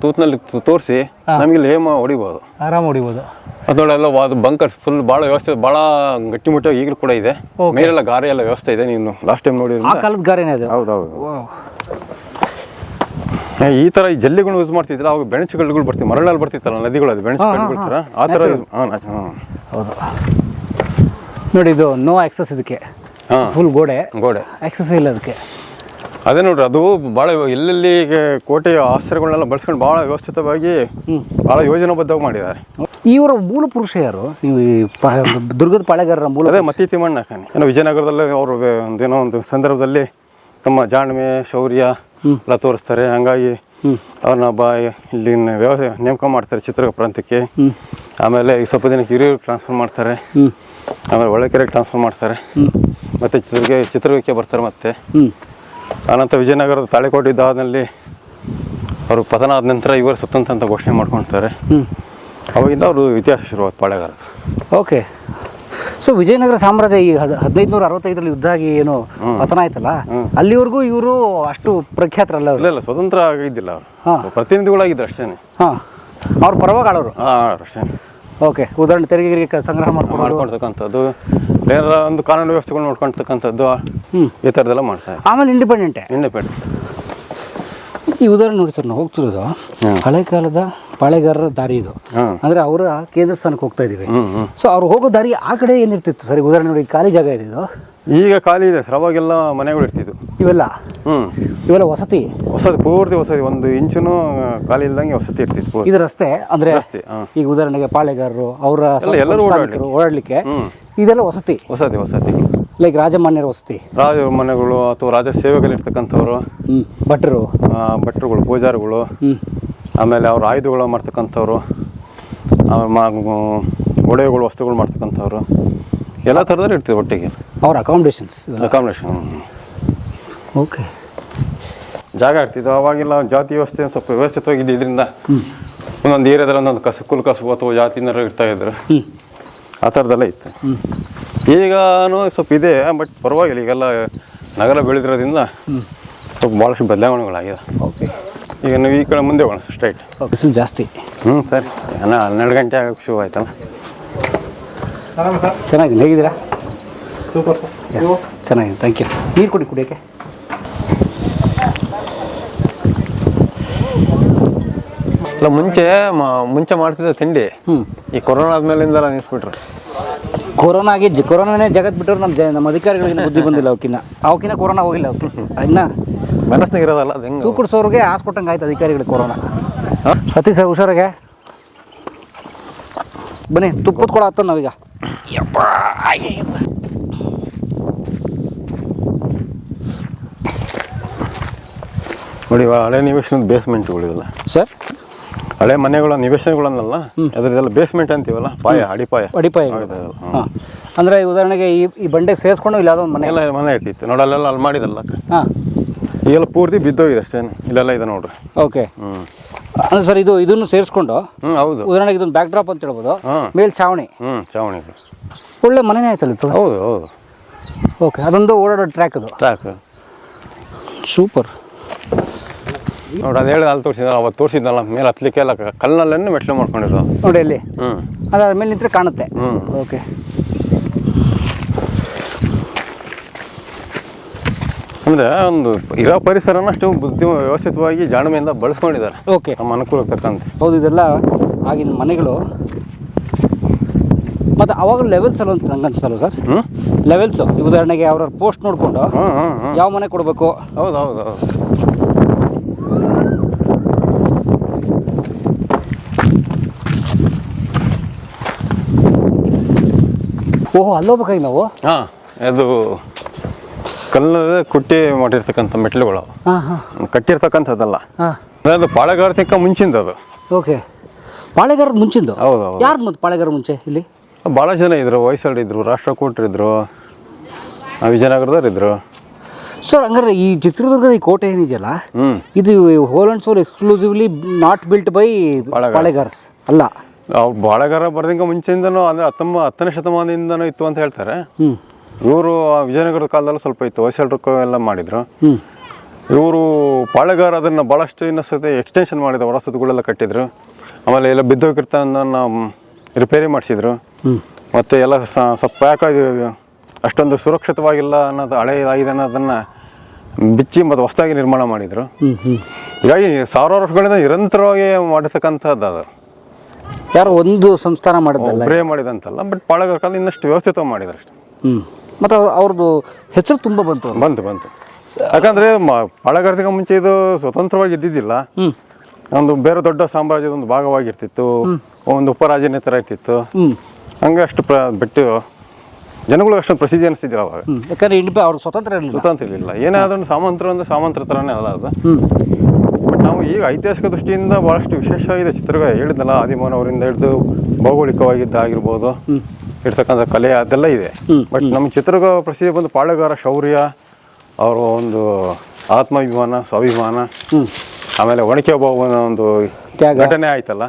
Speaker 2: ತೂತ್ನಲ್ಲಿ ತೋರಿಸಿ ನಮಗೆ ಇಲ್ಲಿ ಹೇಮ ಹೊಡಿಬಹುದು,
Speaker 3: ಆರಾಮ ಹೊಡಿಬಹುದು.
Speaker 2: ಅದು ನೋಡಿ ಎಲ್ಲ ಅದು ಬಂಕರ್ಸ್ ಫುಲ್ ಭಾಳ ವ್ಯವಸ್ಥೆ, ಭಾಳ ಗಟ್ಟಿಮುಟ್ಟಾಗಿ ಈಗಲೂ ಕೂಡ ಇದೆ. ಮೇಲೆಲ್ಲ ಗಾರೆ ಎಲ್ಲ ವ್ಯವಸ್ಥೆ ಇದೆ. ನೀನು ಲಾಸ್ಟ್ ಟೈಮ್ ನೋಡಿ
Speaker 3: ಆ ಕಾಲದ ಗಾರೆನೇ ಅದು.
Speaker 2: ಹೌದೌದು. ಈ ತರ ಈ ಜಲ್ಲಿಗಳು ಯೂಸ್ ಮಾಡ್ತಿದ್ರೆ ಅವಾಗ ಬೆಣಚು ಕಲ್ಲುಗಳು ಬರ್ತಿತ್ತು, ಮರಳಲ್ಲಿ ಬರ್ತಿತ್ತಲ್ಲ ನದಿಗಳು, ಅದು ಬೆಣಚು ಕಲ್ಲುಗಳು ತರ ಆ ತರ.
Speaker 3: ಹೌದು ನೋಡಿ, ಇದು ನೋ ಆಕ್ಸೆಸ್, ಇದಕ್ಕೆ ಫುಲ್ ಗೋಡೆ ಆಕ್ಸೆಸ್ ಇಲ್ಲ ಅದಕ್ಕೆ.
Speaker 2: ಅದೇ ನೋಡ್ರಿ, ಅದು ಭಾಳ ಎಲ್ಲೆಲ್ಲಿ ಕೋಟೆಯ ಆಶ್ರಯಗಳನ್ನೆಲ್ಲ ಬಳಸ್ಕೊಂಡು ಭಾಳ ವ್ಯವಸ್ಥಿತವಾಗಿ ಭಾಳ ಯೋಜನಾಬದ್ಧವಾಗಿ ಮಾಡಿದ್ದಾರೆ.
Speaker 3: ಇವರ ಮೂಲ ಪುರುಷ ಯಾರು? ನೀವು ದುರ್ಗದ ಪಾಳೆಗಾರರ ಮೂಲ?
Speaker 2: ಅದೇ ಮತ್ತಿ ತಿಮ್ಮಣ್ಣಕ್ಕನೇ. ಏನೋ ವಿಜಯನಗರದಲ್ಲಿ ಅವರು ಒಂದೇನೋ ಒಂದು ಸಂದರ್ಭದಲ್ಲಿ ತಮ್ಮ ಜಾಣ್ಮೆ ಶೌರ್ಯ ಎಲ್ಲ ತೋರಿಸ್ತಾರೆ. ಹಂಗಾಗಿ ಅವ್ರನ್ನ ಇಲ್ಲಿ ನೇಮಕ ಮಾಡ್ತಾರೆ ಚಿತ್ರದುರ್ಗ ಪ್ರಾಂತ್ಯಕ್ಕೆ. ಆಮೇಲೆ ಈ ಸ್ವಲ್ಪ ದಿನಕ್ಕೆ ಹಿರಿಯೂರಿಗೆ ಟ್ರಾನ್ಸ್ಫರ್ ಮಾಡ್ತಾರೆ, ಆಮೇಲೆ ಒಳಕೆರೆಗೆ ಟ್ರಾನ್ಸ್ಫರ್ ಮಾಡ್ತಾರೆ, ಮತ್ತೆ ಚಿತ್ರದುರ್ಗಕ್ಕೆ ಬರ್ತಾರೆ. ಮತ್ತೆ ಆನಂತರ ವಿಜಯನಗರದ ತಾಳಿಕೋಟೆ ಇದ್ದಾದಲ್ಲಿ ಅವರು ಪತನ ಆದ ನಂತರ ಇವರು ಸ್ವತಂತ್ರ ಅಂತ ಘೋಷಣೆ ಮಾಡ್ಕೊಳ್ತಾರೆ. ಅವಾಗಿಂದ ಅವರು ಇತಿಹಾಸ ಶುರುವಾದ ಪಾಳೆಗಾರದು.
Speaker 3: ಓಕೆ. ಸೊ ವಿಜಯನಗರ ಸಾಮ್ರಾಜ್ಯ ಈ 1565 ಯುದ್ಧ ಆಗಿ ಏನು ಪತನ ಆಯ್ತಲ್ಲ, ಅಲ್ಲಿವರೆಗೂ ಇವರು ಅಷ್ಟು ಪ್ರಖ್ಯಾತರಲ್ಲ.
Speaker 2: ಇಲ್ಲ, ಸ್ವತಂತ್ರ ಆಗಿದ್ದಿಲ್ಲ ಅವರು, ಪ್ರತಿನಿಧಿಗಳಾಗಿದ್ರು ಅಷ್ಟೇನೆ.
Speaker 3: ಅವ್ರ ಪರವಾಗಿ ಆಳೋರು
Speaker 2: ಅಷ್ಟೇ.
Speaker 3: ಓಕೆ. ಉದಾಹರಣೆ ತೆರಿಗೆ ಸಂಗ್ರಹ
Speaker 2: ಮಾಡ್ಕೊಳ್ತಕ್ಕಂಥದ್ದು, ಏನಾರ ಒಂದು ಕಾನೂನು ವ್ಯವಸ್ಥೆಗಳು ನೋಡ್ಕೊಳ್ತಕ್ಕಂಥದ್ದು, ಈ ಥರದ್ದೆಲ್ಲ ಮಾಡ್ತಾರೆ.
Speaker 3: ಆಮೇಲೆ ಇಂಡಿಪೆಂಡೆಂಟ್. ಈ ಉದಾಹರಣೆ ನೋಡಿ ಸರ್, ನಾವು ಹೋಗ್ತಿರೋದು ಹಳೆ ಕಾಲದ ಪಾಳೆಗಾರರ ದಾರಿ ಇದು. ಅಂದ್ರೆ ಅವರ ಕೇಂದ್ರ ಸ್ಥಾನಕ್ಕೆ ಹೋಗ್ತಾ ಇದೀವಿ. ಸೊ ಅವ್ರು ಹೋಗೋ ದಾರಿ ಆ ಕಡೆ ಏನಿರ್ತಿತ್ತು ಸರ್? ಉದಾಹರಣೆ ನೋಡಿ, ಖಾಲಿ ಜಾಗ ಇದೆ ಇದು.
Speaker 2: ಈಗ ಖಾಲಿ ಇದೆ ಸರ್, ಅವಾಗೆಲ್ಲ ಮನೆಗಳು ಇರ್ತಿದ್ವು
Speaker 3: ಇವೆಲ್ಲ. ಇವೆಲ್ಲ ವಸತಿ
Speaker 2: ಪೂರ್ತಿ ವಸತಿ, 1 ಇಂಚುನು ಖಾಲಿ ಇಲ್ದಂಗೆ ವಸತಿ ಇರ್ತಿತ್ತು.
Speaker 3: ಇದು ರಸ್ತೆ ಅಂದ್ರೆ ಈಗ ಉದಾಹರಣೆಗೆ ಪಾಳೆಗಾರರು ಅವರ ಓಡಾಡ್ಲಿಕ್ಕೆ ಇದೆಲ್ಲ ವಸತಿ. ಲೈಕ್ ರಾಜಮಾನ್ಯರ ವಸತಿ,
Speaker 2: ರಾಜಮನೆಗಳು ಅಥವಾ ರಾಜ ಸೇವೆಗಳಿರ್ತಕ್ಕಂಥವ್ರು, ಭಟ್ರುಗಳು, ಪೂಜಾರಿಗಳು, ಆಮೇಲೆ ಅವ್ರ ಆಯುಧಗಳು ಮಾಡ್ತಕ್ಕಂಥವ್ರು, ಒಡೆಗಳು ವಸ್ತುಗಳು ಮಾಡ್ತಕ್ಕಂಥವ್ರು, ಎಲ್ಲ ಥರದಲ್ಲಿ ಇರ್ತೀವಿ ಒಟ್ಟಿಗೆ.
Speaker 3: ಅವ್ರ ಅಕಾಮಿಡೇಷನ್. ಓಕೆ.
Speaker 2: ಜಾಗ ಇರ್ತಿದ್ದು. ಅವಾಗೆಲ್ಲ ಜಾತಿ ವ್ಯವಸ್ಥೆ ಸ್ವಲ್ಪ ವ್ಯವಸ್ಥಿತವಾಗಿದೆ. ಇದರಿಂದ ಒಂದೊಂದು ಏರಿಯಾದಲ್ಲಿ ಒಂದೊಂದು ಕುಲ ಕಸಬು ಅಥವಾ ಜಾತಿನರು ಇರ್ತಾ ಇದ್ರು. ಆ ಥರದ್ದೆಲ್ಲ ಇತ್ತು. ಈಗನೂ ಸ್ವಲ್ಪ ಇದೆ, ಬಟ್ ಪರವಾಗಿಲ್ಲ. ಈಗೆಲ್ಲ ನಗರ ಬೆಳೆದಿರೋದ್ರಿಂದ ಸ್ವಲ್ಪ ಭಾಳಷ್ಟು ಬದಲಾವಣೆಗಳಾಗಿದೆ.
Speaker 3: ಓಕೆ.
Speaker 2: ಈಗ ನೀವು ಈ ಕಡೆ ಮುಂದೆ ಹೋಗೋಣ ಸ್ಟ್ರೈಟ್.
Speaker 3: ಬಿಸಿಲು ಜಾಸ್ತಿ.
Speaker 2: ಸರಿ. 12 ಗಂಟೆ ಆಗೋಕ್ಕೆ ಶುರು ಆಯ್ತಲ್ಲ.
Speaker 3: ಚೆನ್ನಾಗಿದೆ. ಹೇಗಿದ್ದೀರಾ? Super sir. ಎಸ್, ಚೆನ್ನಾಗಿದೆ. Thank you. ನೀರು ಕುಡಿಯೋಕ್ಕೆ.
Speaker 2: ಅಲ್ಲ ಮುಂಚೆ ಮಾಡ್ತಿದ್ದ ತಿಂಡಿ ಈ ಕೊರೋನಾ ಆದ್ಮೇಲಿಂದ ನಿಲ್ಸ್ಬಿಟ್ರು.
Speaker 3: ಕೊರೋನಾನೇ ಜಗತ್ ಬಿಟ್ಟರು. ನಮ್ಮ ಅಧಿಕಾರಿಗಳಿಗೆ ಬುದ್ಧಿ ಬಂದಿಲ್ಲ. ಅವಕ್ಕಿನ್ನ ಕೊರೋನಾ ಹೋಗಿಲ್ಲ. ಇನ್ನ
Speaker 2: ಮನಸ್ಸಿನಾಗ ಇರೋದಲ್ಲ ಅದು ಹೆಂಗೆ
Speaker 3: ತೂಕಡಿಸೋರಿಗೆ ಆಸ್ ಕೊಟ್ಟಂಗೆ ಆಯ್ತು ಅಧಿಕಾರಿಗಳಿಗೆ ಕೊರೋನಾ. ಹತ್ತಿ ಸರ್ ಹುಷಾರಾಗೆ ಬನ್ನಿ. ತುಪ್ಪದ ಕೊಡ ಹತ್ತ ನಾವೀಗ.
Speaker 2: ನೋಡಿ ಹಳೆ ನಿವೇಶನದ ಬೇಸ್ಮೆಂಟ್ಗಳಿವೆಲ್ಲ
Speaker 3: ಸರ್.
Speaker 2: ಹಳೆ ಮನೆಗಳ ನಿವೇಶನಗಳನ್ನಲ್ಲ ಅದರದೆಲ್ಲ ಬೇಸ್ಮೆಂಟ್ ಅಂತೀವಲ್ಲ, ಅಡಿಪಾಯ.
Speaker 3: ಹಾಂ, ಅಂದರೆ ಉದಾಹರಣೆಗೆ ಈ ಬಂಡೆಗೆ ಸೇರಿಸ್ಕೊಂಡು ಇಲ್ಲ ಅದೊಂದು ಮನೆ
Speaker 2: ಎಲ್ಲ ಮನೆ ಇರ್ತಿತ್ತು ನೋಡಿ, ಅಲ್ಲೆಲ್ಲ ಅಲ್ಲಿ ಮಾಡಿದಲ್ಲ.
Speaker 3: ಹಾಂ,
Speaker 2: ಈಗೆಲ್ಲ ಪೂರ್ತಿ ಬಿದ್ದೋಗಿದೆ ಅಷ್ಟೇ. ಇಲ್ಲೆಲ್ಲ ಇದೆ ನೋಡ್ರಿ.
Speaker 3: ಓಕೆ. ಅಂದರೆ ಸರ್ ಇದನ್ನು ಸೇರಿಸ್ಕೊಂಡು
Speaker 2: ಹೌದು,
Speaker 3: ಉದಾಹರಣೆಗೆ ಇದೊಂದು ಬ್ಯಾಕ್ ಡ್ರಾಪ್ ಅಂತ ಹೇಳ್ಬೋದು. ಮೇಲ್ ಚಾವಣಿ.
Speaker 2: ಚಾವಣಿ
Speaker 3: ಒಳ್ಳೆ ಮನೆನೇ ಆಯ್ತಲ್ಲ ಇದು.
Speaker 2: ಹೌದು ಹೌದು.
Speaker 3: ಓಕೆ, ಅದೊಂದು ಓಡಾಡೋ ಟ್ರ್ಯಾಕ್ ಅದು. ಸೂಪರ್
Speaker 2: ನೋಡಿ. ಅದು ಹೇಳಿ ಅಲ್ಲಿ ತೋರಿಸಿದ್ನಲ್ಲ, ಅವತ್ತು ತೋರಿಸಿದ್ನಲ್ಲ ಮೇಲೆ ಹತ್ಲಿಕ್ಕೆ ಎಲ್ಲ ಕಲ್ಲಲ್ಲೇ ಮೆಟ್ಲು ಮಾಡ್ಕೊಂಡಿರೋ
Speaker 3: ನೋಡಿ ಅಲ್ಲಿ. ಅದಾದ ಮೇಲೆ ನಿಂತರೆ ಕಾಣುತ್ತೆ. ಓಕೆ.
Speaker 2: ಅಂದರೆ ಒಂದು ಇರೋ ಪರಿಸರನ ಅಷ್ಟು ವ್ಯವಸ್ಥಿತವಾಗಿ ಜಾಣ್ಮೆಯಿಂದ ಬಳಸ್ಕೊಂಡಿದ್ದಾರೆ.
Speaker 3: ಓಕೆ,
Speaker 2: ನಮ್ಮ ಅನುಕೂಲಕ್ಕೆ ತಕ್ಕಂತೆ.
Speaker 3: ಹೌದು, ಇದೆಲ್ಲ ಆಗಿನ ಮನೆಗಳು. ಮತ್ತು ಅವಾಗ ಲೆವೆಲ್ಸ್ ಅಲ್ಲ ಅಂತ ನಂಗೆ ಅನಿಸ್ತಲ್ಲ ಸರ್? ಲೆವೆಲ್ಸ್ ಉದಾಹರಣೆಗೆ ಅವ್ರ ಪೋಸ್ಟ್ ನೋಡಿಕೊಂಡು ಯಾವ ಮನೆ ಕೊಡಬೇಕು.
Speaker 2: ಹೌದು ಹೌದು ಹೌದು.
Speaker 3: ಓಹೋ, ಅಲ್ಲೋಗ್ಬೇಕಾಗಿ ನಾವು.
Speaker 2: ಹಾಂ, ಅದು ಕಲ್ಲಲ್ಲೇ ಕುಟ್ಟಿ ಮಾಡಿರ್ತಕ್ಕಂಥ ಮೆಟ್ಲುಗಳು. ಕಟ್ಟಿರ್ತಕ್ಕಂಥದ್ದಲ್ಲ. ಅದು ಪಾಳೆಗಾರತಿಕ ಮುಂಚಿಂದ ಅದು.
Speaker 3: ಓಕೆ, ಪಾಳೆಗಾರದ ಮುಂಚಿಂದು.
Speaker 2: ಹೌದು ಹೌದು.
Speaker 3: ಯಾರು ಮತ್ತು ಪಾಳೆಗಾರ ಮುಂಚೆ ಇಲ್ಲಿ
Speaker 2: ಭಾಳ ಜನ ಇದ್ರು. ಹೊಯ್ಸಳರು ಇದ್ರು, ರಾಷ್ಟ್ರಕೂಟರಿದ್ರು, ವಿಜಯನಗರದವ್ರು ಇದ್ರು.
Speaker 3: ಸರ್. ಹಂಗಾರೆ ಈ ಚಿತ್ರದುರ್ಗದ ಈ ಕೋಟೆ ಏನಿದೆಯಲ್ಲ, ಇದು whole and sole exclusively not built by Palegars ಅಲ್ಲ.
Speaker 2: ಅವ್ರು ಬಾಳೆಗಾರ ಬರೋದಕ್ಕೆ ಮುಂಚೆಯಿಂದನೂ, ಅಂದರೆ 10ನೇ ಶತಮಾನದಿಂದನೂ ಇತ್ತು ಅಂತ ಹೇಳ್ತಾರೆ. ಇವರು ವಿಜಯನಗರದ ಕಾಲದಲ್ಲಿ ಸ್ವಲ್ಪ ಇತ್ತು, ಹೊಯ್ಸಳರು ಎಲ್ಲ ಮಾಡಿದ್ರು. ಇವರು ಪಾಳೆಗಾರ ಅದನ್ನು ಭಾಳಷ್ಟು ಇನ್ನೊಂದ್ಸತಿ ಎಕ್ಸ್ಟೆನ್ಷನ್ ಮಾಡಿದ್ರು, ಹೊರಸತುಗಳೆಲ್ಲ ಕಟ್ಟಿದ್ರು. ಆಮೇಲೆ ಎಲ್ಲ ಬಿದ್ದೋಗಿರ್ತನ್ನ ರಿಪೇರಿ ಮಾಡಿಸಿದ್ರು. ಮತ್ತು ಎಲ್ಲ ಸ್ವಲ್ಪ ಯಾಕಾಗಿ ಅಷ್ಟೊಂದು ಸುರಕ್ಷಿತವಾಗಿಲ್ಲ ಅನ್ನೋದು, ಹಳೆಯದಾಗಿದೆ ಅನ್ನೋದನ್ನು ಬಿಚ್ಚಿ ಮತ್ತು ಹೊಸದಾಗಿ ನಿರ್ಮಾಣ ಮಾಡಿದರು. ಹೀಗಾಗಿ ಸಾವಿರಾರು ವರ್ಷಗಳಿಂದ ನಿರಂತರವಾಗಿ ಮಾಡಿರ್ತಕ್ಕಂಥದ್ದು ಅದು.
Speaker 3: ಯಾರೋ ಒಂದು ಸಂಸ್ಥಾನ ಮಾಡಿದ್ದಲ್ಲ,
Speaker 2: ಒಬ್ಬರೇ ಮಾಡಿದಂತಲ್ಲ. ಬಟ್ ಪಾಳೆಗಾರ ಕಾಲ ಇನ್ನಷ್ಟು ವ್ಯವಸ್ಥಿತವಾಗಿ ಮಾಡಿದ್ರು ಅಷ್ಟೇ.
Speaker 3: ಮತ್ತು ಅವ್ರದ್ದು ಹೆಸರು ತುಂಬ
Speaker 2: ಬಂತು. ಯಾಕಂದರೆ ಪಾಳೆಗಾರತಿಗೆ ಮುಂಚೆ ಇದು ಸ್ವತಂತ್ರವಾಗಿ ಇದ್ದಿದ್ದಿಲ್ಲ. ಒಂದು ಬೇರೆ ದೊಡ್ಡ ಸಾಮ್ರಾಜ್ಯದ ಒಂದು ಭಾಗವಾಗಿರ್ತಿತ್ತು, ಒಂದು ಉಪರಾಜನೇ ಥರ ಇರ್ತಿತ್ತು. ಹಂಗೆ ಅಷ್ಟು ಬಿಟ್ಟು ಜನಗಳು ಅಷ್ಟು ಪ್ರಸಿದ್ಧಿ ಅನಿಸ್ತಿದ್ರು ಅವಾಗ.
Speaker 3: ಯಾಕಂದ್ರೆ ಅವ್ರು ಸ್ವತಂತ್ರ
Speaker 2: ಇರಲಿಲ್ಲ. ಏನೇ ಆದ್ರೂ ಸಾಮಂತರ ಥರನೇ ಅಲ್ಲ ಅದು. ಬಟ್ ನಾವು ಈಗ ಐತಿಹಾಸಿಕ ದೃಷ್ಟಿಯಿಂದ ಭಾಳಷ್ಟು ವಿಶೇಷವಾಗಿದೆ ಚಿತ್ರಗಳು. ಹೇಳಿದ್ನಲ್ಲ, ಆದಿಮಾನವರಿಂದ ಹಿಡಿದು ಭೌಗೋಳಿಕವಾಗಿದ್ದ ಆಗಿರ್ಬೋದು, ಇರ್ತಕ್ಕಂಥ ಕಲೆ ಅದೆಲ್ಲ ಇದೆ. ಬಟ್ ನಮ್ಮ ಚಿತ್ರದುರ್ಗ ಪ್ರಸಿದ್ಧಿ ಬಂದು ಪಾಳೆಗಾರ ಶೌರ್ಯ, ಅವರ ಒಂದು ಆತ್ಮಾಭಿಮಾನ, ಸ್ವಾಭಿಮಾನ, ಆಮೇಲೆ ಒಣಕೆ ಒಬ್ಬನ ಒಂದು ಘಟನೆ ಆಯ್ತಲ್ಲ,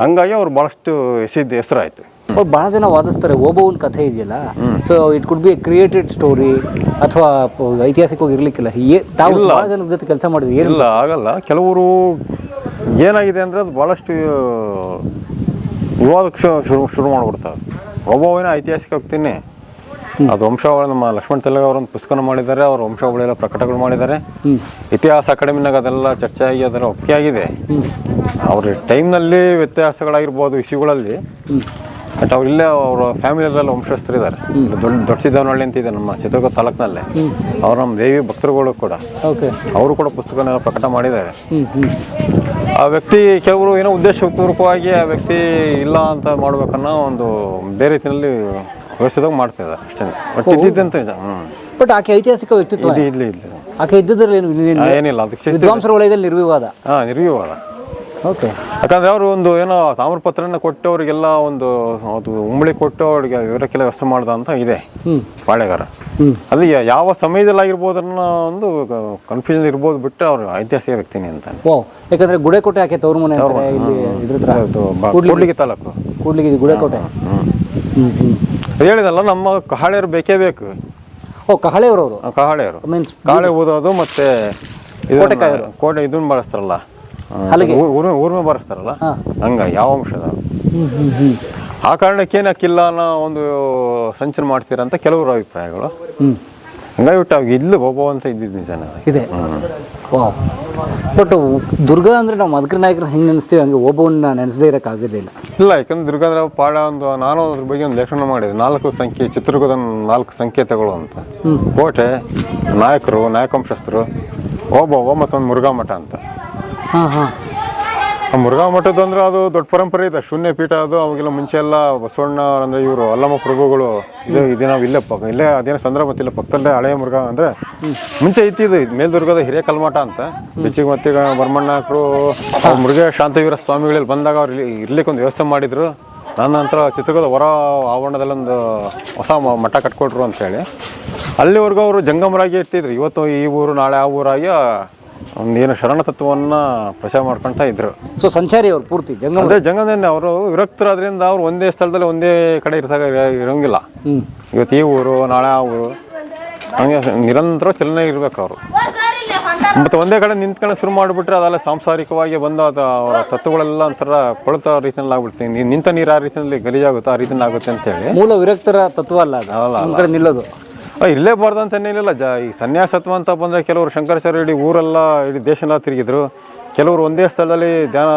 Speaker 2: ಹಂಗಾಗಿ ಅವ್ರು ಭಾಳಷ್ಟು ಹೆಸರಾಯ್ತು.
Speaker 3: ಅವ್ರು ಭಾಳ ಜನ ವಾದಿಸ್ತಾರೆ ಓಬವ್ವನ ಕಥೆ ಇದೆಯಲ್ಲ, so it could be A created story ಅಥವಾ ಐತಿಹಾಸಿಕವಾಗಿ ಇರ್ಲಿಕ್ಕಿಲ್ಲ. ತಾವು ಭಾಳ ಜನದ ಜೊತೆ ಕೆಲಸ ಮಾಡಿದ್ವಿ.
Speaker 2: ಏನಿಲ್ಲ, ಆಗಲ್ಲ. ಕೆಲವರು ಏನಾಗಿದೆ ಅಂದರೆ ಅದು ಭಾಳಷ್ಟು ವಿವಾದಕ್ಕೆ ಶುರು ಮಾಡ್ಬಿಡ್ತಾರೆ. ಓಬವ್ವನ ಐತಿಹಾಸಿಕ ವ್ಯಕ್ತಿನೇ ಅದು. ವಂಶಾವಳಿ ನಮ್ಮ ಲಕ್ಷ್ಮಣ ತೆಲಗ ಅವರೊಂದು ಪುಸ್ತಕನ ಮಾಡಿದ್ದಾರೆ, ಅವ್ರ ವಂಶಾವಳಿಯೆಲ್ಲ ಪ್ರಕಟಗಳು ಮಾಡಿದ್ದಾರೆ. ಇತಿಹಾಸ ಅಕಾಡೆಮಿನಾಗ ಅದೆಲ್ಲ ಚರ್ಚೆ ಆಗಿ ಅದೆಲ್ಲ ಒಪ್ಪಿಗೆ ಆಗಿದೆ. ಅವ್ರ ಟೈಮ್ನಲ್ಲಿ ವ್ಯತ್ಯಾಸಗಳಾಗಿರ್ಬೋದು ವಿಷಯಗಳಲ್ಲಿ. ಬಟ್ ಅವ್ರಿಲ್ಲೇ ಅವರ ಫ್ಯಾಮಿಲಿಯಲ್ಲೆಲ್ಲ ವಂಶಸ್ಥರಿದ್ದಾರೆ. ದೊಡ್ಡ ಸಿದ್ದವನಹಳ್ಳಿ ಅಂತ ಇದೆ ನಮ್ಮ ಚಿತ್ರದುರ್ಗ ತಾಲೂಕಿನಲ್ಲೇ. ಅವ್ರು ನಮ್ಮ ದೇವಿ ಭಕ್ತರುಗಳು ಕೂಡ, ಅವರು ಕೂಡ ಪುಸ್ತಕನೆಲ್ಲ ಪ್ರಕಟ ಮಾಡಿದ್ದಾರೆ. ಆ ವ್ಯಕ್ತಿ ಕೆಲವರು ಏನೋ ಉದ್ದೇಶಪೂರ್ವಕವಾಗಿ ಆ ವ್ಯಕ್ತಿ ಇಲ್ಲ ಅಂತ ಮಾಡ್ಬೇಕನ್ನೋ ಒಂದು ಬೇರೆ ರೀತಿಯಲ್ಲಿ ವ್ಯವಸ್ಥೆದಾಗ ಮಾಡ್ತಾ ಇದ್ದಾರೆ ಅಷ್ಟೇ. ಬಟ್ ಇದ್ದಿದ್ದಂತ ನಿಜ.
Speaker 3: ಬಟ್ ಆಕೆ ಐತಿಹಾಸಿಕ ವ್ಯಕ್ತಿತ್ವ
Speaker 2: ಇಲ್ಲಿ
Speaker 3: ಆಕೆ ಇದ್ದಿದ್ರಲ್ಲಿ
Speaker 2: ಏನಿಲ್ಲ, ಅದಕ್ಕೆ
Speaker 3: ವಿದ್ವಾಂಸರ ವಲಯದಲ್ಲಿ ನಿರ್ವಿವಾದ.
Speaker 2: ನಿರ್ವಿವಾದ.
Speaker 3: ಓಕೆ.
Speaker 2: ಯಾಕಂದ್ರೆ ಅವರು ಒಂದು ಏನೋ ತಾಮ್ರಪತ್ರನ ಕೊಟ್ಟು ಅವರಿಗೆಲ್ಲ ಒಂದು ಉಂಬಳಿ ಕೊಟ್ಟು ಅವರಿಗೆ ಇವರಕ್ಕೆಲ್ಲ ವ್ಯವಸ್ಥೆ ಮಾಡ್ದ ಅಂತ ಇದೆ ಪಾಳೆಗಾರ. ಅದು ಯಾವ ಸಮಯದಲ್ಲಿ ಆಗಿರ್ಬೋದು ಅನ್ನೋ ಒಂದು ಕನ್ಫ್ಯೂಷನ್ ಇರ್ಬೋದು, ಬಿಟ್ಟು ಅವ್ರು ಐತಿಹಾಸಿಕ ವ್ಯಕ್ತಿನಿ ಅಂತ.
Speaker 3: ಯಾಕಂದ್ರೆ ಗುಡೇಕೋಟೆ ಆಕೆ ತವ್ರ ಮನೆ
Speaker 2: ಕೂಡ್ಲಿಗಿ ತಾಲೂಕು,
Speaker 3: ಕೂಡ್ಲಿಗಿ ಗುಡೇಕೋಟೆ.
Speaker 2: ಹೇಳಿದಲ್ಲ, ನಮ್ಮ ಕಹಾಳೆಯರು ಬೇಕೇ ಬೇಕು.
Speaker 3: ಕಹಳೆಯವರು
Speaker 2: ಕಹಾಳೆಯರು ಕಾಳೆ ಓದೋದು ಮತ್ತೆ ಕೋಟೆ ಇದನ್ನ ಬಳಸ್ತಾರಲ್ಲ, ಊರ್ಮೆ ಬರೆಸ್ತಾರಲ್ಲ, ಹಂಗ ಯಾವ ಅಂಶದ ಆ ಕಾರಣಕ್ಕೆ ಏನಕ್ಕಿಲ್ಲ ಅನ್ನೋ ಒಂದು ಸಂಚಲನ ಮಾಡ್ತೀರಂತ ಕೆಲವರು ಅಭಿಪ್ರಾಯಗಳು. ಹಂಗಾಗಿ ಬಿಟ್ಟು ಅವಾಗ ಇಲ್ಲಿ ಹೋಗೋ ಅಂತ ಇದ್ದಿದ್ದು ನಿಜಾನ
Speaker 3: ಇದೆ. ವಾವ್. ಬಟ್ ದುರ್ಗಾ ಅಂದರೆ ನಾವು ಮದಕರಿ ನಾಯಕರ ಹೆಂಗೆ ನೆನೆಸ್ತೀವಿ ಹಂಗೆ ಓಬವ್ವನ್ನ ನೆನೆಸದೇ ಇರೋಕ್ಕಾಗೋದಿಲ್ಲ.
Speaker 2: ಇಲ್ಲ, ಯಾಕಂದ್ರೆ ದುರ್ಗಾದ್ರ ಪಾಡ ನಾನು ಅದ್ರ ಬಗ್ಗೆ ಒಂದು ಲೇಖನ ಮಾಡಿದೆ. 4 ಸಂಖ್ಯೆ, ಚಿತ್ರದುರ್ಗದ 4 ಸಂಕೇತಗಳು ಅಂತ. ಕೋಟೆ, ನಾಯಕರು, ನಾಯಕವಂಶಸ್ಥರು, ಓಬವ್ವ ಮತ್ತೊಂದು ಮುರುಘಾ ಮಠ ಅಂತ.
Speaker 3: ಹಾಂ ಹಾಂ.
Speaker 2: ಮುರುಘಾ ಮಠದ್ದು ಅಂದ್ರೆ ಅದು ದೊಡ್ಡ ಪರಂಪರೆ ಇದೆ, ಶೂನ್ಯ ಪೀಠ. ಅದು ಅವಾಗೆಲ್ಲ ಮುಂಚೆ ಎಲ್ಲ ಬಸವಣ್ಣ ಅಂದ್ರೆ ಇವರು ಅಲ್ಲಮ್ಮ ಪ್ರಭುಗಳು ಇದು ನಾವು ಇಲ್ಲೇ ಅದೇನೋ ಸಂದರ್ಭ ಗೊತ್ತಿಲ್ಲ, ಪಕ್ಕದಲ್ಲೇ ಹಳೆಯ ಮುರುಘಾ ಅಂದ್ರೆ ಮುಂಚೆ ಐತಿ. ಇದು ಮೇಲ್ದುರ್ಗದ ಹಿರೇಕಲ್ಮಠ ಅಂತ. ಬೆಚ್ಚಿಗೆ ಮತ್ತೆ ಬರ್ಮಣ್ಣಕರು ಮುರುಘಾ ಶಾಂತವೀರ ಸ್ವಾಮಿಗಳಲ್ಲಿ ಬಂದಾಗ ಅವ್ರು ಇರ್ಲಿಕ್ಕೆ ಒಂದು ವ್ಯವಸ್ಥೆ ಮಾಡಿದ್ರು. ನನ್ನ ನಂತರ ಚಿತ್ರದುರ್ಗದ ಹೊರ ಆವರಣದಲ್ಲಿ ಒಂದು ಹೊಸ ಮಠ ಕಟ್ಕೊಟ್ರು ಅಂತೇಳಿ ಅಲ್ಲಿವರೆಗೂ ಅವರು ಜಂಗಮರಾಗಿ ಇರ್ತಿದ್ರು. ಇವತ್ತು ಈ ಊರು ನಾಳೆ ಆ ಊರಾಗಿ ಒಂದೇನು ಶರಣ ತತ್ವವನ್ನು ಪ್ರಚಾರ ಮಾಡ್ಕೊಳ್ತಾ ಇದ್ರು.
Speaker 3: ಸೊ ಸಂಚಾರಿ ಅವ್ರು ಪೂರ್ತಿ
Speaker 2: ಅಂದರೆ ಜಂಗಮದಲ್ಲಿ ಅವರು ವಿರಕ್ತರಾದ್ರಿಂದ ಅವ್ರು ಒಂದೇ ಸ್ಥಳದಲ್ಲಿ ಒಂದೇ ಕಡೆ ಇರೋಂಗಿಲ್ಲ. ಇವತ್ತು ಈ ಊರು ನಾಳೆ ಆ ಊರು ಹಂಗೆ ನಿರಂತರ ಚಲನೆ ಇರ್ಬೇಕು ಅವರು. ಮತ್ತು ಒಂದೇ ಕಡೆ ನಿಂತ್ಕೊಂಡು ಶುರು ಮಾಡಿಬಿಟ್ರೆ ಅದೆಲ್ಲ ಸಾಂಸಾರಿಕವಾಗಿ ಬಂದು ಅದು ಅವರ ತತ್ವಗಳೆಲ್ಲ ಒಂಥರ ಕೊಳತ ರೀತಿಯಲ್ಲಿ ಆಗ್ಬಿಡ್ತೀನಿ. ನಿಂತ ನೀರು ಆ ರೀತಿಯಲ್ಲಿ ಗಲೀಜಾಗುತ್ತೆ, ಆ ರೀತಿಯಲ್ಲಿ ಆಗುತ್ತೆ ಅಂತೇಳಿ.
Speaker 3: ಮೂಲ ವಿರಕ್ತರ ತತ್ವ ಅಲ್ಲ ಅದು ಕಡೆ ನಿಲ್ಲೋದು.
Speaker 2: ಇಲ್ಲೇ ಬಾರ್ದಂತ ಏನಿಲ್ಲ. ಈ ಸನ್ಯಾಸತ್ವ ಅಂತ ಬಂದರೆ ಕೆಲವರು ಶಂಕರಾಚಾರ್ಯ ಇಡೀ ಊರೆಲ್ಲ ಇಡೀ ದೇಶನೆಲ್ಲ ತಿರುಗಿದ್ರು. ಕೆಲವರು ಒಂದೇ ಸ್ಥಳದಲ್ಲಿ ಧ್ಯಾನ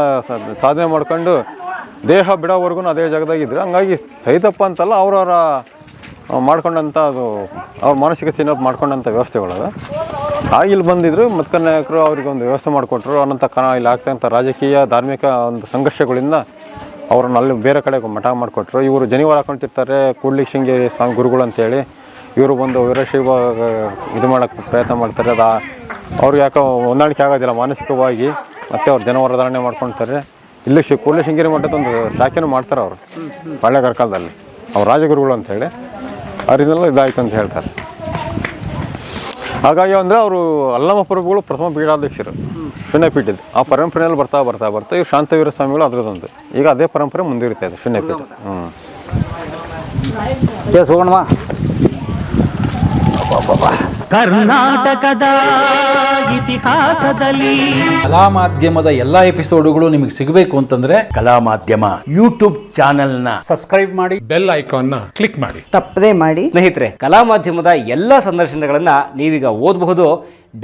Speaker 2: ಸಾಧನೆ ಮಾಡ್ಕೊಂಡು ದೇಹ ಬಿಡೋವರೆಗೂ ಅದೇ ಜಾಗದಾಗಿದ್ರು. ಹಂಗಾಗಿ ಸಹಿತಪ್ಪ ಅಂತಲ್ಲ, ಅವ್ರವರ ಮಾಡ್ಕೊಂಡಂಥ ಅದು ಅವ್ರ ಮಾನಸಿಕ ಸ್ಥಿತಿ ಮಾಡ್ಕೊಂಡಂಥ ವ್ಯವಸ್ಥೆಗಳದು. ಆಗ ಇಲ್ಲಿ ಬಂದಿದ್ರು ಮತ್ಕನ್ ನಾಯಕರು, ಅವ್ರಿಗೆ ಒಂದು ವ್ಯವಸ್ಥೆ ಮಾಡಿಕೊಟ್ರು. ಅನಂತ ಇಲ್ಲಿ ಆಗ್ತಕ್ಕಂಥ ರಾಜಕೀಯ ಧಾರ್ಮಿಕ ಒಂದು ಸಂಘರ್ಷಗಳಿಂದ ಅವ್ರನ್ನ ಅಲ್ಲಿ ಬೇರೆ ಕಡೆಗೆ ಮಠ ಮಾಡಿಕೊಟ್ರು. ಇವರು ಜನಿವಾರ ಹಾಕೊಳ್ತಿರ್ತಾರೆ, ಕೂಡ್ಲಿಗೆ ಶೃಂಗೇರಿ ಸ್ವಾಮಿ ಗುರುಗಳು ಅಂತೇಳಿ. ಇವರು ಬಂದು ವೀರಶೈವ ಇದು ಮಾಡೋಕ್ಕೆ ಪ್ರಯತ್ನ ಮಾಡ್ತಾರೆ. ಅದು ಅವ್ರಿಗೆ ಯಾಕೋ ಹೊಂದಾಣಿಕೆ ಆಗೋದಿಲ್ಲ ಮಾನಸಿಕವಾಗಿ. ಮತ್ತು ಅವ್ರು ಜನವರಧಾರಣೆ ಮಾಡ್ಕೊಳ್ತಾರೆ. ಇಲ್ಲಿ ಕೂಡಲೇ ಶೃಂಗೇರಿ ಮಠದೊಂದು ಶಾಖೆನೂ ಮಾಡ್ತಾರೆ ಅವರು ಹಳೆಗಾರ ಕಾಲದಲ್ಲಿ. ಅವ್ರು ರಾಜಗುರುಗಳು ಅಂತೇಳಿ ಅವರಿಂದೆಲ್ಲ ಇದಾಯ್ತು ಅಂತ ಹೇಳ್ತಾರೆ. ಹಾಗಾಗಿ ಅಂದರೆ ಅವರು ಅಲ್ಲಮ ಪ್ರಭುಗಳು ಪ್ರಥಮ ಪೀಠಾಧ್ಯಕ್ಷರು ಶೂನ್ಯಪೀಠದ್ದು. ಆ ಪರಂಪರೆಯಲ್ಲಿ ಬರ್ತಾ ಇವ್ರು ಶಾಂತವೀರ ಸ್ವಾಮಿಗಳು ಅದರದೊಂದು. ಈಗ ಅದೇ ಪರಂಪರೆ ಮುಂದುವರಿತಾ ಇದೆ ಶೂನ್ಯಪೀಠ.
Speaker 3: ಹೋಗೋಣವಾ.
Speaker 4: ಕರ್ನಾಟಕದ ಇತಿಹಾಸದಲ್ಲಿ
Speaker 5: ಕಲಾ ಮಾಧ್ಯಮದ ಎಲ್ಲಾ ಎಪಿಸೋಡುಗಳು ನಿಮಗೆ ಸಿಗಬೇಕು ಅಂತಂದ್ರೆ
Speaker 1: ಕಲಾ ಮಾಧ್ಯಮ ಯೂಟ್ಯೂಬ್ ಚಾನೆಲ್ನ
Speaker 5: ಸಬ್ಸ್ಕ್ರೈಬ್ ಮಾಡಿ,
Speaker 6: ಬೆಲ್ ಐಕಾನ್ನ ಕ್ಲಿಕ್ ಮಾಡಿ.
Speaker 7: ತಪ್ಪದೇ ಮಾಡಿ.
Speaker 3: ಸ್ನೇಹಿತರೆ, ಕಲಾ ಮಾಧ್ಯಮದ ಎಲ್ಲ ಸಂದರ್ಶನಗಳನ್ನು ನೀವೀಗ ಓದಬಹುದು.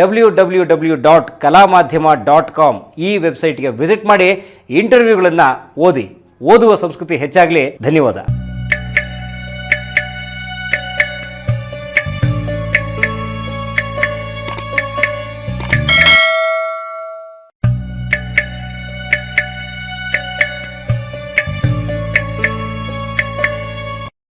Speaker 3: www.kalamadhyama.com ಈ ವೆಬ್ಸೈಟ್ಗೆ ವಿಸಿಟ್ ಮಾಡಿ ಇಂಟರ್ವ್ಯೂಗಳನ್ನು ಓದಿ. ಓದುವ ಸಂಸ್ಕೃತಿ ಹೆಚ್ಚಾಗಲಿ. ಧನ್ಯವಾದ.